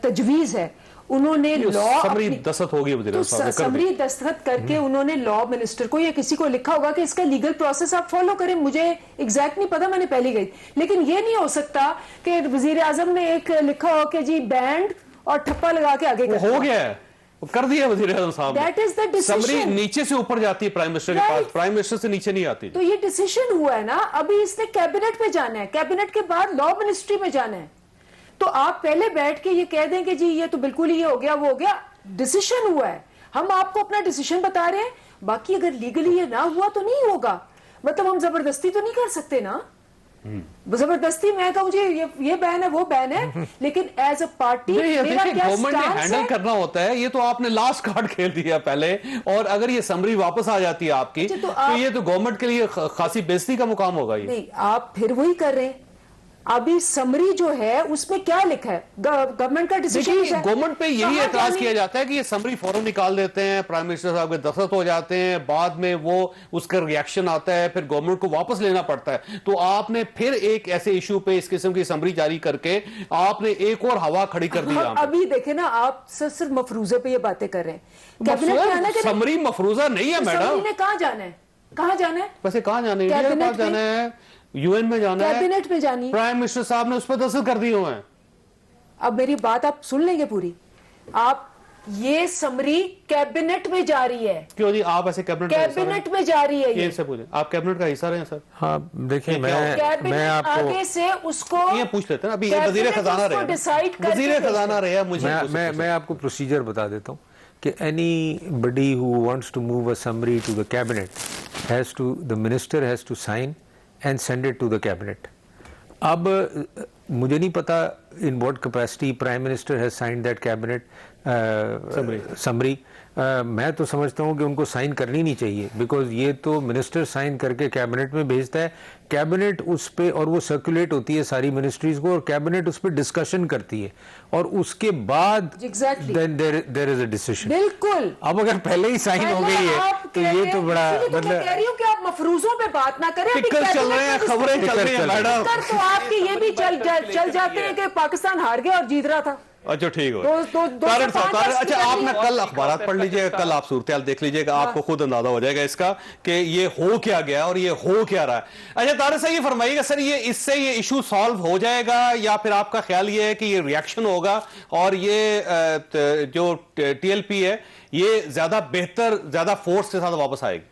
तजवीज है। उन्होंने लॉ समरी दस्तखत होगी तो समरी दस्तखत करके उन्होंने लॉ मिनिस्टर को या किसी को लिखा होगा कि इसका लीगल प्रोसेस आप फॉलो करें। मुझे एग्जैक्ट नहीं पता, मैंने पहले गई, लेकिन ये नहीं हो सकता कि वजीर आजम ने एक लिखा हो कि जी बैंड और ठप्पा लगा के आगे हो गया है, कर दिया वज़ीर आज़म साहब ने। That is the decision. Summary नीचे से ऊपर जाती है प्राइम मिनिस्टर के पास, प्राइम मिनिस्टर से नीचे नहीं आती। तो ये डिसीजन हुआ है ना, अभी इसने कैबिनेट में जाना है, कैबिनेट के बाद लॉ मिनिस्ट्री में जाना है। तो आप पहले बैठ के ये कह दें कि जी ये तो बिल्कुल ही हो गया, वो हो गया, डिसीजन हुआ है। हम आपको अपना डिसीजन बता रहे हैं, बाकी अगर लीगली ये ना हुआ तो नहीं होगा। मतलब हम जबरदस्ती तो नहीं कर सकते ना। जबरदस्ती मैं कहूँ जी ये बैन है वो बैन है, लेकिन एज अ पार्टी गवर्नमेंट ने हैंडल करना होता है। ये तो आपने लास्ट कार्ड खेल दिया पहले, और अगर ये समरी वापस आ जाती है आपकी तो ये तो गवर्नमेंट के लिए खासी बेइज्जती का मुकाम होगा। ये नहीं, आप फिर वही कर रहे हैं। अभी समरी जो है उसमें क्या लिखा है, गवर्नमेंट का डिसीजन है। गवर्नमेंट पे यही एतराज किया जाता है कि ये समरी फौरन निकाल देते हैं, प्राइम मिनिस्टर साहब के दस्तखत हो जाते हैं, बाद में वो उसका रिएक्शन आता है, फिर गवर्नमेंट को वापस लेना पड़ता है। तो आपने फिर एक ऐसे इशू पे इस किस्म की समरी जारी करके आपने एक और हवा खड़ी कर दी। अभी देखे ना, आप सिर्फ मफरूजे पे ये बातें कर रहे हैं। कैबिनेट में आना, समरी मफरूजा नहीं है मैडम। कहाँ जाना है, कहाँ जाना है, वैसे कहाँ जाना है, इंडिया के पास जाना है, यूएन में जाना है, कैबिनेट में जानी है। प्राइम मिनिस्टर साहब ने उस पर दस्तखत कर दिए हुए हैं। अब मेरी बात आप सुन लेंगे पूरी। आप ये समरी कैबिनेट में जा रही है। क्यों जी, आप ऐसे कैबिनेट में जा रही है ये से पूछे, आप कैबिनेट का हिस्सा रहे हैं सर? हाँ देखिए, मैं आपको आगे से उसको ये पूछ लेते हैं। अभी वजीर खजाना रहे, वजीर खजाना रहे, मुझे मैं आपको प्रोसीजर बता देता हूँ कि anybody who wants to move a summary to the cabinet has to, the minister has to sign and send it to the cabinet. अब मुझे नहीं पता in what capacity prime minister has signed that cabinet summary. मैं तो समझता हूँ कि उनको साइन करनी नहीं चाहिए, बिकॉज ये तो मिनिस्टर साइन करके कैबिनेट में भेजता है, कैबिनेट उस पे, और वो सर्कुलेट होती है सारी मिनिस्ट्रीज को, और कैबिनेट उस पर डिस्कशन करती है, और उसके बाद then there is a decision. बिल्कुल। अब अगर पहले ही साइन हो गई है तो ये तो बड़ा मतलब, कह रही हूँ कि आप मफरूजों पे बात ना करें। चल रहे हैं, खबरें चल रही हैं मैडम। तो आपके ये भी चल जाते हैं कि पाकिस्तान हार गया और जीत रहा था। अच्छा ठीक हो। अच्छा आपने कल अखबारात पढ़ लीजिएगा, कल आप सूरत देख लीजिएगा, आपको खुद अंदाजा हो जाएगा इसका कि ये हो क्या गया और ये हो क्या रहा है। अच्छा तारिक साहब ये फरमाइएगा सर, ये इससे ये इशू सॉल्व हो जाएगा या फिर आपका ख्याल ये है कि ये रिएक्शन होगा और ये जो टीएलपी है ये ज्यादा बेहतर, ज्यादा फोर्स के साथ वापस आएगी?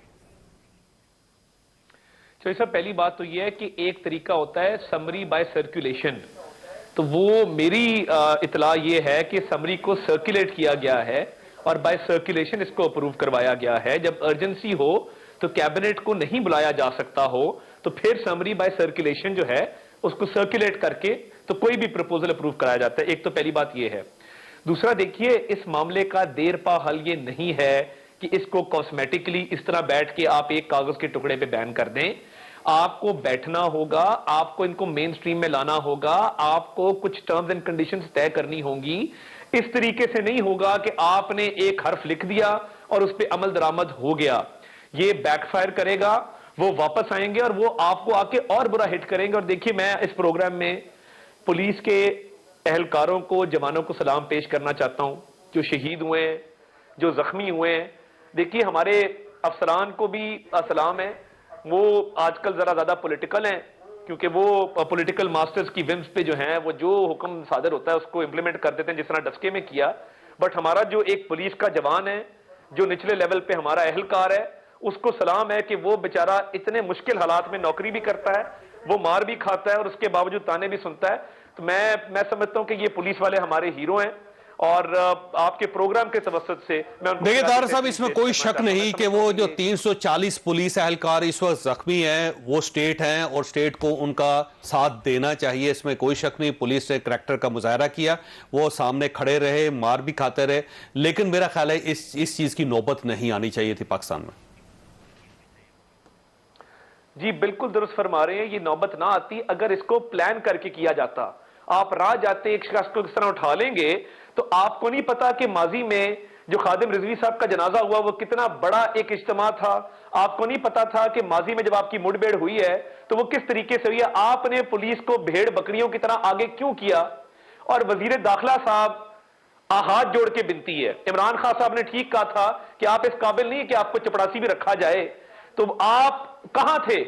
तो सर पहली बात तो ये है कि एक तरीका होता है समरी बाय सर्कुलेशन, तो वो मेरी इतला ये है कि समरी को सर्कुलेट किया गया है और बाय सर्कुलेशन इसको अप्रूव करवाया गया है। जब अर्जेंसी हो तो कैबिनेट को नहीं बुलाया जा सकता हो तो फिर समरी बाय सर्कुलेशन जो है उसको सर्कुलेट करके तो कोई भी प्रपोजल अप्रूव कराया जाता है। एक तो पहली बात ये है। दूसरा देखिए, इस मामले का देर पा हल ये नहीं है कि इसको कॉस्मेटिकली इस तरह बैठ के आप एक कागज के टुकड़े पे बैन कर दें। आपको बैठना होगा, आपको इनको मेन स्ट्रीम में लाना होगा, आपको कुछ टर्म्स एंड कंडीशंस तय करनी होंगी। इस तरीके से नहीं होगा कि आपने एक हर्फ लिख दिया और उस पर अमल दरामद हो गया। ये बैकफायर करेगा, वो वापस आएंगे और वो आपको आके और बुरा हिट करेंगे। और देखिए, मैं इस प्रोग्राम में पुलिस के एहलकारों को, जवानों को सलाम पेश करना चाहता हूं जो शहीद हुए हैं, जो जख्मी हुए हैं। देखिए, हमारे अफसरान को भी सलाम है। वो आजकल जरा ज्यादा पॉलिटिकल हैं क्योंकि वो पॉलिटिकल मास्टर्स की विम्स पे जो हैं वो जो हुक्म सादर होता है उसको इंप्लीमेंट कर देते हैं, जिस तरह डस्के में किया। बट हमारा जो एक पुलिस का जवान है, जो निचले लेवल पे हमारा एहलकार है, उसको सलाम है कि वो बेचारा इतने मुश्किल हालात में नौकरी भी करता है, वो मार भी खाता है और उसके बावजूद ताने भी सुनता है। तो मैं समझता हूं कि ये पुलिस वाले हमारे हीरो हैं और आपके प्रोग्राम के तवस्सुत से मैं उनको देखिए तार साहब, इसमें कोई शक नहीं कि वो जो 340 पुलिस एहलकार इस वक्त जख्मी हैं वो स्टेट हैं और स्टेट को उनका साथ देना चाहिए, इसमें कोई शक नहीं। पुलिस ने करैक्टर का मुजाहरा किया, वो सामने खड़े रहे, मार भी खाते रहे, लेकिन मेरा ख्याल है इस चीज की नौबत नहीं आनी चाहिए थी पाकिस्तान में। जी बिल्कुल दुरुस्त फरमा रहे हैं, ये नौबत ना आती अगर इसको प्लान करके किया जाता। आप राह जाते एक शख्स को किस तरह उठा लेंगे, तो आपको नहीं पता कि माजी में जो खादिम रिजवी साहब का जनाजा हुआ वो कितना बड़ा एक इज्तिमा था। आपको नहीं पता था कि माजी में जब आपकी मुठभेड़ हुई है तो वो किस तरीके से हुई है। आपने पुलिस को भेड़ बकरियों की तरह आगे क्यों किया। और वजीर दाखिला साहब हाथ जोड़ के बिनती है, इमरान खान साहब ने ठीक कहा था कि आप इस काबिल नहीं है कि आपको चपड़ासी भी रखा जाए, तो आप कहां थे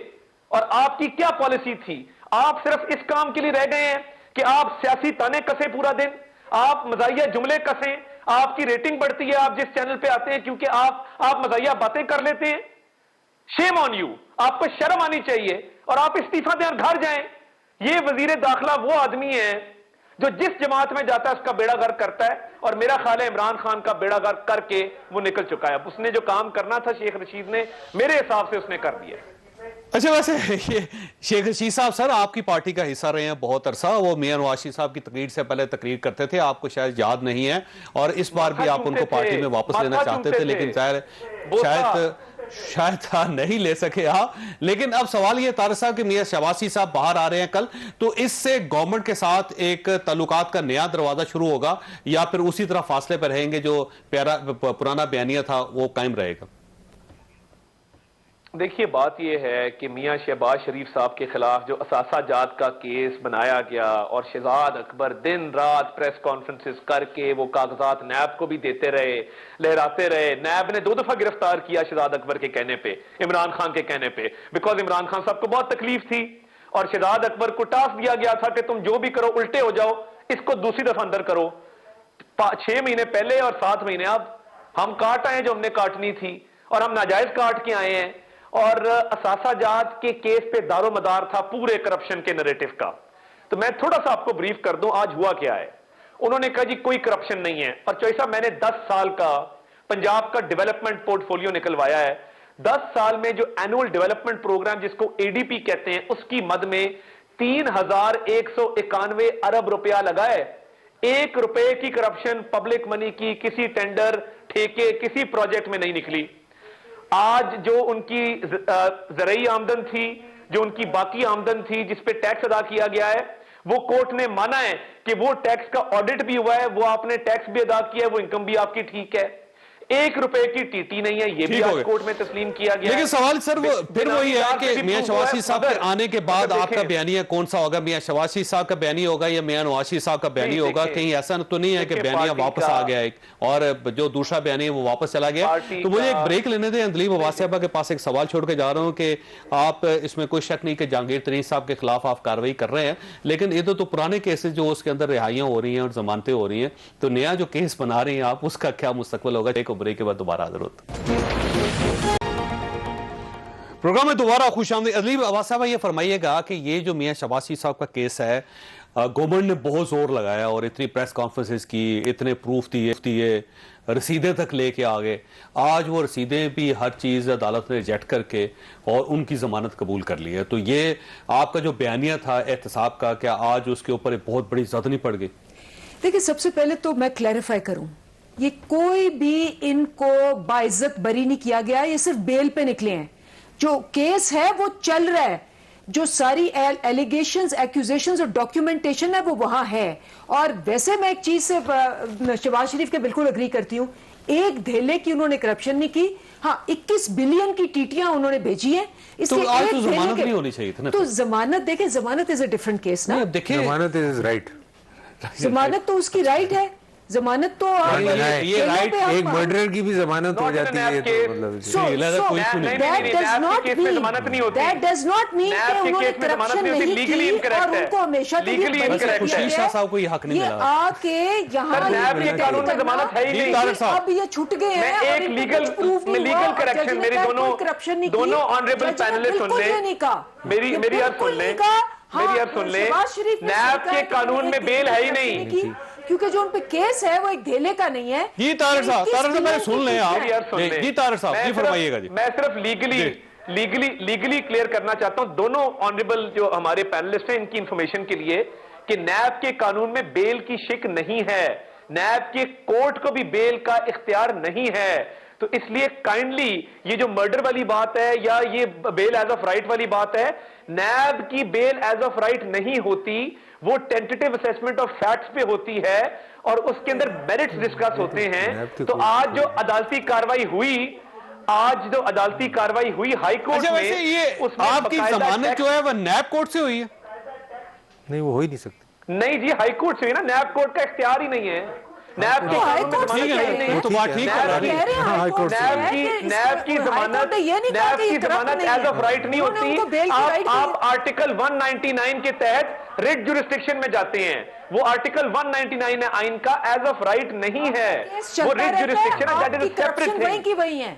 और आपकी क्या पॉलिसी थी। आप सिर्फ इस काम के लिए रह गए हैं कि आप सियासी ताने कसे पूरा दिन, आप मजाहिया जुमले कसें, आपकी रेटिंग बढ़ती है आप जिस चैनल पे आते हैं क्योंकि आप मजाहिया बातें कर लेते हैं। शेम ऑन यू, आपको शर्म आनी चाहिए और आप इस्तीफा दें और घर जाएं। ये वजीर दाखिला वो आदमी है जो जिस जमात में जाता है उसका बेड़ा गर्क करता है, और मेरा ख्याल है इमरान खान का बेड़ा गर्क करके वो निकल चुका है। उसने जो काम करना था शेख रशीद ने मेरे हिसाब से उसने कर दिया। अच्छा, वैसे ये शेख रशीद साहब सर आपकी पार्टी का हिस्सा रहे हैं बहुत अरसा, वो मियां नवाज शरीफ साहब की तकरीर से पहले तकरीर करते थे, आपको शायद याद नहीं है, और इस बार भी आप उनको पार्टी में वापस लेना चाहते थे, लेकिन शायद नहीं ले सके आप। लेकिन अब सवाल ये तारिक साहब कि मियां शहबाज साहब बाहर आ रहे हैं कल, तो इससे गवर्नमेंट के साथ एक ताल्लुकात का नया दरवाजा शुरू होगा या फिर उसी तरह फासले पर रहेंगे, जो पुराना बयानिया था वो कायम रहेगा। देखिए बात यह है कि मियां शहबाज शरीफ साहब के खिलाफ जो असासा जात का केस बनाया गया और शहजाद अकबर दिन रात प्रेस कॉन्फ्रेंसेस करके वो कागजात नैब को भी देते रहे, लहराते रहे। नैब ने 2 दफा गिरफ्तार किया शहजाद अकबर के कहने पे, इमरान खान के कहने पे, बिकॉज इमरान खान साहब को बहुत तकलीफ थी और शहजाद अकबर को टास्क दिया गया था कि तुम जो भी करो उल्टे हो जाओ, इसको दूसरी दफा अंदर करो। 6 महीने पहले और 7 महीने अब हम काट आए जो हमने काटनी थी और हम नाजायज काट के आए हैं। और असासा जात के केस पे दारो मदार था पूरे करप्शन के नैरेटिव का। तो मैं थोड़ा सा आपको ब्रीफ कर दूं आज हुआ क्या है। उन्होंने कहा जी कोई करप्शन नहीं है, और चौधरी साहब मैंने 10 साल का पंजाब का डेवलपमेंट पोर्टफोलियो निकलवाया है। 10 साल में जो एनुअल डेवलपमेंट प्रोग्राम जिसको एडीपी कहते हैं उसकी मद में 3191 अरब रुपया लगा है। 1 रुपए की करप्शन पब्लिक मनी की किसी टेंडर ठेके किसी प्रोजेक्ट में नहीं निकली। आज जो उनकी ज़रई आमदन थी, जो उनकी बाकी आमदन थी जिस पे टैक्स अदा किया गया है, वो कोर्ट ने माना है कि वो टैक्स का ऑडिट भी हुआ है, वो आपने टैक्स भी अदा किया है, वो इनकम भी आपकी ठीक है। 1 रुपए की टीटी नहीं है, ये भी आज कोर्ट में तस्लीम किया गया। लेकिन सवाल सर वो फिर वही है कि मियां शहबाज साहब के आने के बाद आपका बयानिया कौन सा होगा? मियां शहबाज साहब का बयानिया होगा या मियां नवाज शरीफ साहब का बयानिया होगा? कहीं ऐसा तो नहीं है कि बयानिया वापस आ गया एक और जो दूसरा बयानिया वो वापस चला गया? तो मुझे एक ब्रेक लेने दें। अंदलीब अब्बास साहबा के पास एक सवाल छोड़ के जा रहा हूं कि आप इसमें कोई शक नहीं कि जहांगीर तरीन साहब के खिलाफ आप कार्रवाई कर रहे हैं, लेकिन ये तो पुराने केसेस जो उसके अंदर रिहाइयां हो रही हैं और जमानतें हो रही हैं, तो नया जो केस बना रही हैं आप, उसका क्या मुस्तकबिल होगा? एक ब्रेक के बाद दोबारा प्रोग्राम में दोबारा खुशामदीद। अदलीब अब्बास साहब ये फरमाइएगा कि ये जो मियां शहबाज शरीफ साहब का केस है, गवर्नमेंट ने बहुत जोर लगाया और इतनी प्रेस कॉन्फ्रेंसेस की, इतने प्रूफ दिए, रसीदें तक लेके आ गए। आज वो रसीदें भी हर चीज अदालत ने रिजेक्ट करके और उनकी जमानत कबूल कर ली है। तो ये आपका जो बयानिया था एहतसाब का, क्या आज उसके ऊपर एक बहुत बड़ी ज़द नहीं पड़ गई? देखिए सबसे पहले तो मैं क्लैरिफाई करूं, ये कोई भी इनको बाइज्जत बरी नहीं किया गया, ये सिर्फ बेल पे निकले हैं। जो केस है वो चल रहा है, जो सारी एलिगेशंस, एक्यूजेशंस और डॉक्यूमेंटेशन है वो वहां है। और वैसे मैं एक चीज से शहबाज शरीफ के बिल्कुल अग्री करती हूं, 1 धेले की उन्होंने करप्शन नहीं की। हाँ, 21 बिलियन की टीटियां उन्होंने भेजी है, इसलिए तो आज तो जमानत नहीं होनी चाहिए थी ना? तो जमानत देखें, जमानत इज अ डिफरेंट केस ना। जमानत इज राइट, जमानत तो उसकी राइट है, जमानत तो आप ये जेलों राइट पे आप एक मर्डरर की भी जमानत हो Not in जाती an है, app तो case. मतलब So, कोई so नहीं, that does not केस में mean जमानत नहीं होती। that does not mean नैब कि के उन्होंने केस में जमानत करप्शन नहीं होती, नहीं legally की incorrect और है। उनको हमेशा के लिए Legally बरी कर incorrect दिया है। खुशी गया शाह है। साहब को ये हक नहीं ये मिला। आके यहाँ सर, नैब के कानून में जमानत है ही जी, नहीं। तारक साहब। अब ये छूट गए हैं मैं और एक इन पे लीगल कुछ proof नहीं लीगल हुआ और करेक्शन जज ने मेरी कहा दोनों कोई corruption नहीं की। दोनों ऑनरेबल जज ने पैनलिस्ट सुन बिल्कुल ले ये नहीं कहा। मेरी ये मेरी अर्ज बिल्कुल सुन ले नहीं कहा। हाँ, मेरी अर्ज सुन ले शहबाज शरीफ ने नैब सरकार के की कानून में किसी बेल है ही corruption नहीं की, क्योंकि जो उन पे केस है वो एक धेले का नहीं है। जी तारक साहब पहले सुन लें आप। मेरी अर्ज सुन ले जी तारक साहब जी फरमाइएगा जी। मैं सिर्फ लीगली क्लियर करना चाहता हूं दोनों ऑनरेबल जो हमारे पैनलिस्ट हैं इनकी इंफॉर्मेशन के लिए कि नैब के कानून में बेल की शिक नहीं है, नैब के कोर्ट को भी बेल का इख्तियार नहीं है। तो इसलिए काइंडली ये जो मर्डर वाली बात है या ये बेल एज ऑफ राइट वाली बात है, नैब की बेल एज ऑफ राइट नहीं होती, वो टेंटेटिव असेसमेंट ऑफ फैक्ट्स पे होती है और उसके अंदर मेरिट्स डिस्कस होते हैं। तो आज जो अदालती कार्रवाई हुई हाई कोर्ट अच्छा में, वैसे ये उसमें आपकी बकायदा जमानत टैक्स- जो है वो नैब कोर्ट से हुई है? नहीं, वो हो ही नहीं सकती। नहीं जी, हाई कोर्ट से हुई ना, नैब कोर्ट का इख्तियार ही नहीं है। नैब के तो हाई कानून में कोर्ट से जमानत कह है रहे ही हैं। नहीं। तो बात ठीक आप है कह रहे हैं हाँ, हाई कोर्ट से नैब है की कि नैब की हाई कोर्ट जमानत ने ये नहीं कहा नैब कि की ये corrupt जमानत नहीं एज ऑफ है। राइट नहीं उन्होंने होती। उनको बेल की right दी आप है। आर्टिकल 199 के तहत रिट जुरिस्डिक्शन में जाते हैं, वो आर्टिकल 199 है आइन का, एज ऑफ राइट नहीं है, केस वो चलता रिट रहता है, जुरिस्डिक्शन है, दैट आपकी इज अ सेपरेट corruption वहीं थिंग। की वहीं है।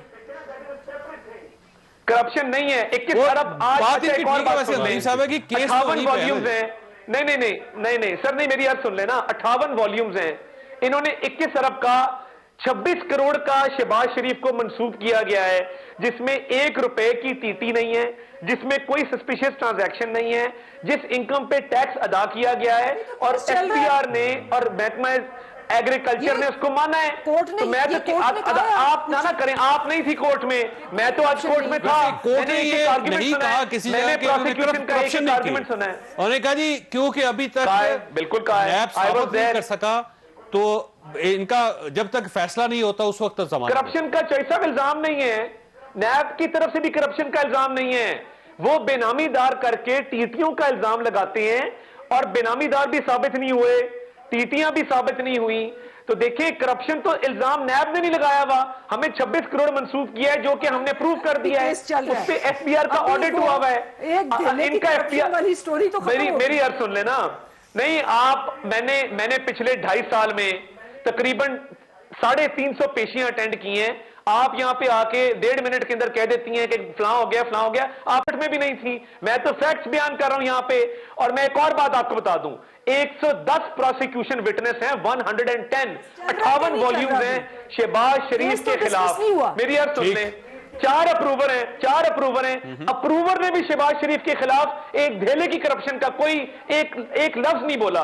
करप्शन नहीं है। 21 वो अरब आज बात अच्छा, इनकी एक और ठीक है बात वैसे सुन नहीं लें। साहब है कि केस तो 58 वहीं पे है वॉल्यूम्स ना। हैं। नहीं सर, नहीं मेरी अर्ज सुन लेना। 58 वॉल्यूम्स हैं। इन्होंने 21 अरब का 26 करोड़ का शहबाज शरीफ को मंसूब किया गया है, जिसमें 1 रुपए की टीटी नहीं है, जिसमें कोई सस्पिशियस ट्रांजैक्शन नहीं है, जिस इनकम पे टैक्स अदा किया गया है और चल रहा है। एफपीआर ने और महकमा एग्रीकल्चर ने उसको माना है। कोर्ट ने- तो मैं ये तो कोर्ट ने कहा है, आप ना करें, आप नहीं थी कोर्ट में, मैं तो आज कोर्ट में था। कोर्ट मैंने ने एक ये argument नहीं सुना कहा है। किसी मैंने जगह कि उन्होंने prosecution का करप्शन एक नहीं argument की। सुना है। उन्होंने कहा जी क्योंकि अभी तक कहा है, बिल्कुल कहा है। नैब I was साबित नहीं there। कर सका, तो इनका जब तक फैसला नहीं होता उस वक्त तक जमानत करप्शन का जैसा इल्जाम नहीं है, नैब की तरफ से भी करप्शन का इल्जाम नहीं है। वो बेनामीदार करके टीटियों का इल्जाम लगाते हैं और बेनामीदार भी साबित नहीं हुए, टीटियां भी साबित नहीं हुई। तो देखिए, करप्शन तो इल्जाम नैब ने नहीं लगाया हुआ, हमें 26 करोड़ मंसूब किया है, जो कि हमने प्रूव कर दिया है। केस चल रहा है। उस पे एफबीआर का अभी ऑडिट वो हुआ है। एक धेले की इनका corruption एफबीआर वाली स्टोरी तो खत्म हो मेरी गई। अर्ज सुन लेना। नहीं, आप मैंने पिछले 2.5 साल में तकरीबन 350 पेशियां अटेंड की हैं। आप यहां पे आके 1.5 मिनट के अंदर कह देती हैं कि फलां हो गया। आप में भी नहीं थी, मैं तो फैक्ट्स बयान कर रहा हूं यहां पे। और मैं एक और बात आपको बता दूं, 110 प्रोसिक्यूशन विटनेस हैं, 110 58 वॉल्यूम्स हैं शहबाज शरीफ केस तो के खिलाफ। discuss नहीं हुआ। मेरी अर्ज सुन लें, 4 अप्रूवर हैं। अप्रूवर ने भी शहबाज शरीफ के खिलाफ एक धेले की करप्शन का कोई एक लफ्ज नहीं बोला।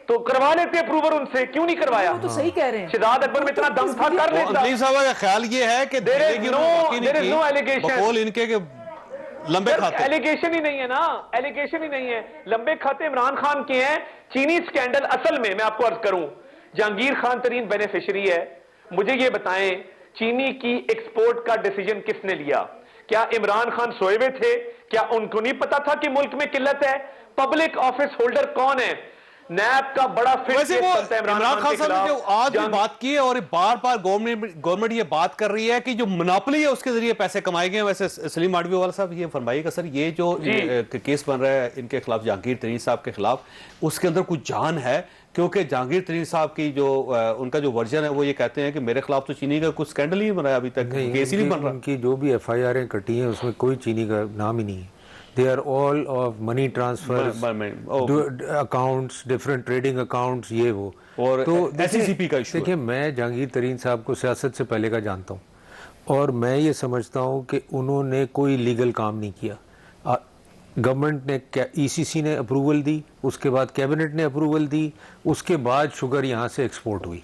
तो करवा लेते अप्रूवर उनसे, क्यों नहीं करवाया? वो तो सही कह रहे हैं। शिदात अकबर में इतना दम था, कर लेता। अंजलि साहब का ख्याल ये है कि There is दिल्ली की उन्होंने वाकई नहीं there is की, no allegation. बकौल इनके के लंबे खाते। एलिगेशन ही नहीं है ना, एलिगेशन ही नहीं है। लंबे खाते इमरान खान के हैं। चीनी स्कैंडल असल में मैं आपको अर्ज करूं, जहांगीर खान तरीन बेनिफिशियरी है। मुझे ये बताएं, चीनी की एक्सपोर्ट का डिसीजन किसने लिया? क्या इमरान खान सोए हुए थे? क्या उनको नहीं पता था कि मुल्क में किल्लत है? पब्लिक ऑफिस होल्डर कौन है? नैब का बड़ा फिट वैसे वो इमरान खान साहब ने जो आज भी बात की है और बार बार गवर्नमेंट ये बात कर रही है कि जो मोनोपोली है उसके जरिए पैसे कमाए गए। वैसे सलीम माडवी वाला साहब ये फरमाइएगा सर, ये जो केस बन रहा है इनके खिलाफ, जहांगीर तरीन साहब के खिलाफ, उसके अंदर कुछ जान है? क्योंकि जहांगीर तरीन साहब की जो उनका जो वर्जन है वो ये कहते हैं कि मेरे खिलाफ तो चीनी का कुछ स्कैंडल ही नहीं बना, अभी तक केस ही नहीं बन रहा। उनकी जो भी FIR कटी हैं उसमें कोई चीनी का नाम ही नहीं है। They are all of money transfers, accounts, different trading accounts, ये वो। और तो SECP का इशू है। देखिए, मैं जहांगीर तरीन साहब को सियासत से पहले का जानता हूँ और मैं ये समझता हूँ कि उन्होंने कोई लीगल काम नहीं किया। गवर्नमेंट ने ECC ने अप्रूवल दी, उसके बाद कैबिनेट ने अप्रूवल दी, उसके बाद शुगर यहाँ से एक्सपोर्ट हुई।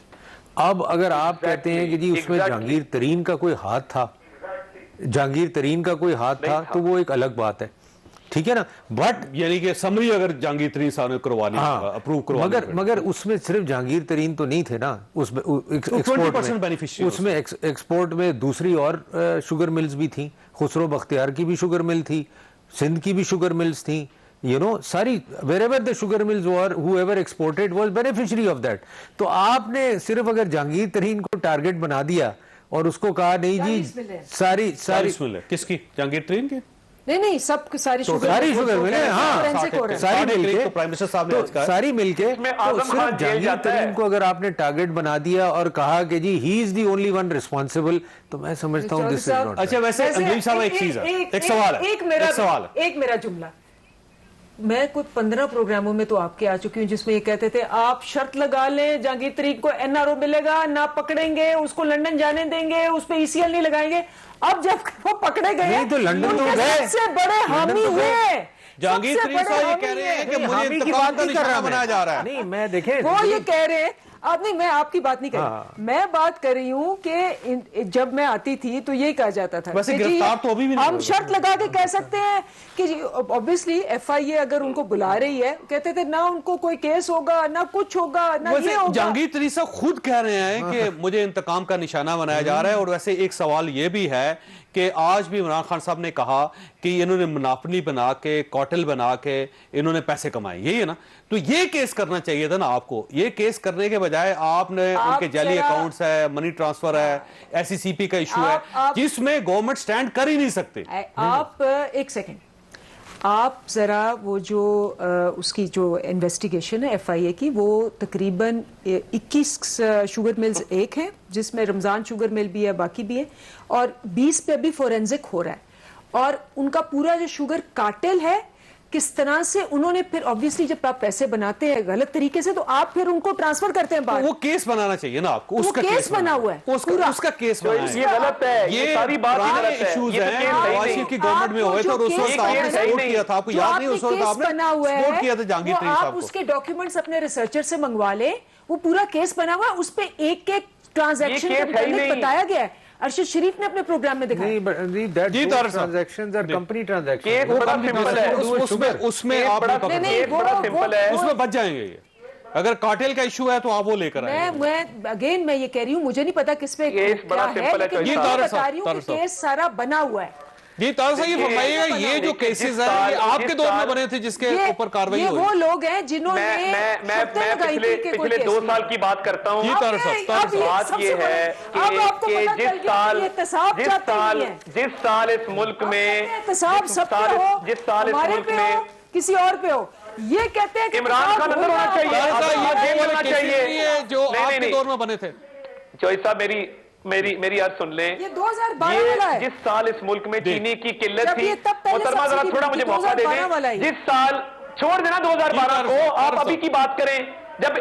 अब अगर आप कहते हैं कि जी उसमें जहांगीर तरीन का कोई हाथ था, तो वो एक अलग बात है, ठीक है ना। बट यानी कि समरी अगर जहांगीर तरीन साहब ने करवानी, अप्रूव करवानी, मगर उसमें सिर्फ जहांगीर तरीन तो नहीं थे ना, उसमें उसमें एक्सपोर्ट में दूसरी और शुगर मिल्स भी थी। खुसरो बख्तियार की भी शुगर मिल थी, सिंध की भी शुगर मिल्स थी, यू नो, सारी wherever the sugar mills were, whoever exported was beneficiary of that. तो आपने सिर्फ अगर जहांगीर तरीन को टारगेट बना दिया और उसको कहा नहीं जी सारी किसकी? जहांगीर तरीन की? नहीं सब सारी शुगर मिले, हाँ सारी मिलके प्राइम मिनिस्टर साहब ने आज कहा, सारी मिलके तो सिर्फ जहांगीर तरीन को अगर आपने टारगेट बना दिया और कहा कि जी he is the only one responsible, तो मैं समझता हूँ दिस इज नॉट। अच्छा वैसे अंजलि साहब एक चीज है, एक सवाल है, एक मेरा जुमला, मैं कोई 15 प्रोग्रामों में तो आपके आ चुकी हूँ जिसमें ये कहते थे आप शर्त लगा लें जहांगीर तरीन को एनआरओ मिलेगा, ना पकड़ेंगे उसको, लंदन जाने देंगे, उस पे ईसीएल नहीं लगाएंगे। अब जब वो पकड़े गए नहीं तो लंदन तो गए, सबसे बड़े हामी हुए। जहांगीर तरीन साहब ये कह रहे हैं कि मुझे इंतकाम का निशाना बनाया जा रहा है। नहीं मैं देखे वो ये कह रहे हैं, अब नहीं मैं आपकी बात नहीं कर रही, मैं बात कर रही हूँ कि जब मैं आती थी तो यही कहा जाता था वैसे गिरफ्तार तो अभी भी नहीं हम शर्त लगा के कह सकते हैं कि ऑब्वियसली एफआईए अगर उनको बुला रही है, कहते थे ना उनको कोई केस होगा ना कुछ होगा ना ये होगा। जहांगीर तरीन साहब खुद कह रहे हैं कि मुझे इंतकाम का निशाना बनाया जा रहा है। और वैसे एक सवाल ये भी है कि आज भी इमरान खान साहब ने कहा कि इन्होंने मुनाफनी बना के, कॉटल बना के इन्होंने पैसे कमाए, यही है ना? तो ये केस करना चाहिए था ना आपको। ये केस करने के बजाय आपने उनके जाली अकाउंट्स है, मनी ट्रांसफर है, एससीसीपी का इशू है जिसमें गवर्नमेंट स्टैंड कर ही नहीं सकते। आप एक सेकंड, आप जरा वो जो उसकी जो इन्वेस्टिगेशन है एफआईए की, वो तकरीबन 21 शुगर मिल्स एक हैं जिसमें रमजान शुगर मिल भी है, बाकी भी है, और 20 पे भी फोरेंसिक हो रहा है। और उनका पूरा जो शुगर कार्टेल है, किस तरह से उन्होंने फिर ऑब्वियसली जब आप पैसे बनाते हैं गलत तरीके से तो आप फिर उनको ट्रांसफर करते हैं बाहर। वो केस बनाना चाहिए ना आपको, उसका केस बना हुआ है, उसका केस बना है। ये गलत है, ये सारी बात गलत है। इश्यूज ये तो हैं, केस है ही नवाज शरीफ नहीं। की गवर्नमेंट में हुए थे और उस वक्त आपने सपोर्ट किया था, आपको याद नहीं? उस वक्त आपने सपोर्ट किया था जहांगीर तरीन साहब आप को। उसके डॉक्यूमेंट्स अपने रिसर्चर से मंगवा ले, वो पूरा केस बना हुआ है, उस पे एक एक ट्रांजैक्शन का डिटेल बताया गया है। अरशद शरीफ ने अपने प्रोग्राम में दिखाया। नहीं that those transactions are company transactions। Case बड़ा सिंपल है, उसमें आप उसमें बच जाएंगे। ये अगर कार्टेल का इशू है तो आप वो लेकर आएंगे। मैं ये कह रही हूँ, मुझे नहीं पता किस पे केस बड़ा क्या है, सिंपल है, लेकिन ये मैं बता रही हूँ कि केस सारा बना हुआ है। जी तार साहब ये फरमाइएगा, ये जो केसेस हैं ये आपके दौर में बने थे जिसके ऊपर कार्रवाई हुई? ये वो लोग हैं जिन्होंने मैं पिछले 2 साल की बात करता हूँ। बात ये है कि जिस साल इस मुल्क में किसी और पे हो, ये कहते हैं कि इमरान खान अंदर होना चाहिए, जो आपके दौर में बने थे। चौधरी साहब मेरी यार सुन लें, ये 2012 वाला है। जिस साल इस मुल्क में चीनी की किल्लत थी, मोहतरमा जरा थोड़ा मुझे मौका दे दें, जिस साल छोड़ देना 2012 को, आप अभी की बात करें। जब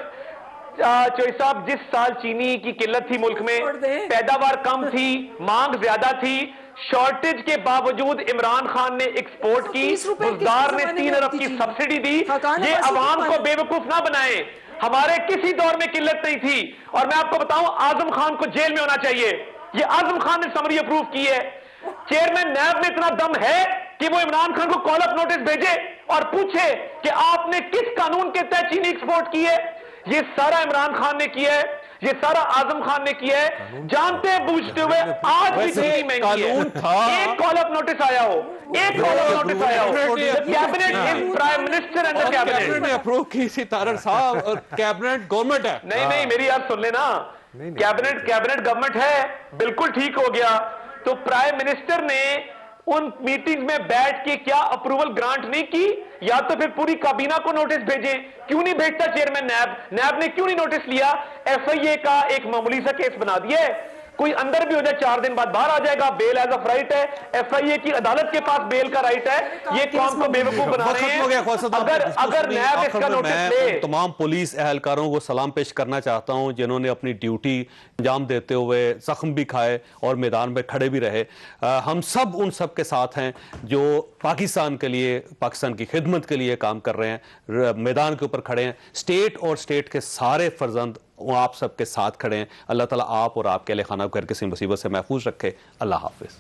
चौधरी साहब जिस साल चीनी की किल्लत थी मुल्क में, पैदावार कम थी, मांग ज्यादा थी, शॉर्टेज के बावजूद इमरान खान ने एक्सपोर्ट की, बुजदार ने 3 अरब की सब्सिडी दी। ये अवाम को बेवकूफ ना बनाए, हमारे किसी दौर में किल्लत नहीं थी। और मैं आपको बताऊं, आजम खान को जेल में होना चाहिए। ये आजम खान ने समरी अप्रूव की है। चेयरमैन नैब में इतना दम है कि वो इमरान खान को कॉल अप नोटिस भेजे और पूछे कि आपने किस कानून के तहत चीनी एक्सपोर्ट की है। ये सारा इमरान खान ने किया है, ये सारा आजम खान ने किया है, जानते बूझते हुए। आज भी चीनी महंगी है। एक कॉल अप नोटिस आया हो, एक कॉल अप नोटिस आया हो, cabinet is prime minister and the cabinet ने अप्रूव की थी तारड़ साहब, और कैबिनेट गवर्नमेंट है। नहीं मेरी यार सुन लेना, कैबिनेट गवर्नमेंट है, बिल्कुल ठीक हो गया। तो प्राइम मिनिस्टर ने उन मीटिंग में बैठ के क्या अप्रूवल ग्रांट नहीं की, या तो फिर पूरी काबीना को नोटिस भेजें। क्यों नहीं भेजता चेयरमैन नैब ने क्यों नहीं नोटिस लिया? एफआईए का एक मामूली सा केस बना दिया है, कोई अंदर भी हो जाए 4 दिन बाद बाहर आ जाएगा, बेल एज ऑफ राइट है। एफआईए की अदालत के पास बेल का राइट है। ये कौम को बेवकूफ बना रहे हैं। अगर नैब इसका नोटिस ले। तमाम पुलिस एहलकारों को सलाम पेश करना चाहता हूं जिन्होंने अपनी ड्यूटी अंजाम देते हुए जख्म भी खाए और मैदान में खड़े भी रहे। हम सब उन सब के साथ हैं जो पाकिस्तान के लिए, पाकिस्तान की खिदमत के लिए काम कर रहे हैं, मैदान के ऊपर खड़े हैं। स्टेट और स्टेट के सारे फर्जंद वो आप सबके साथ खड़े हैं। अल्लाह ताला आप और आपके अहले खाना को हर किसी मुसीबत से महफूज रखे। अल्लाह हाफिज।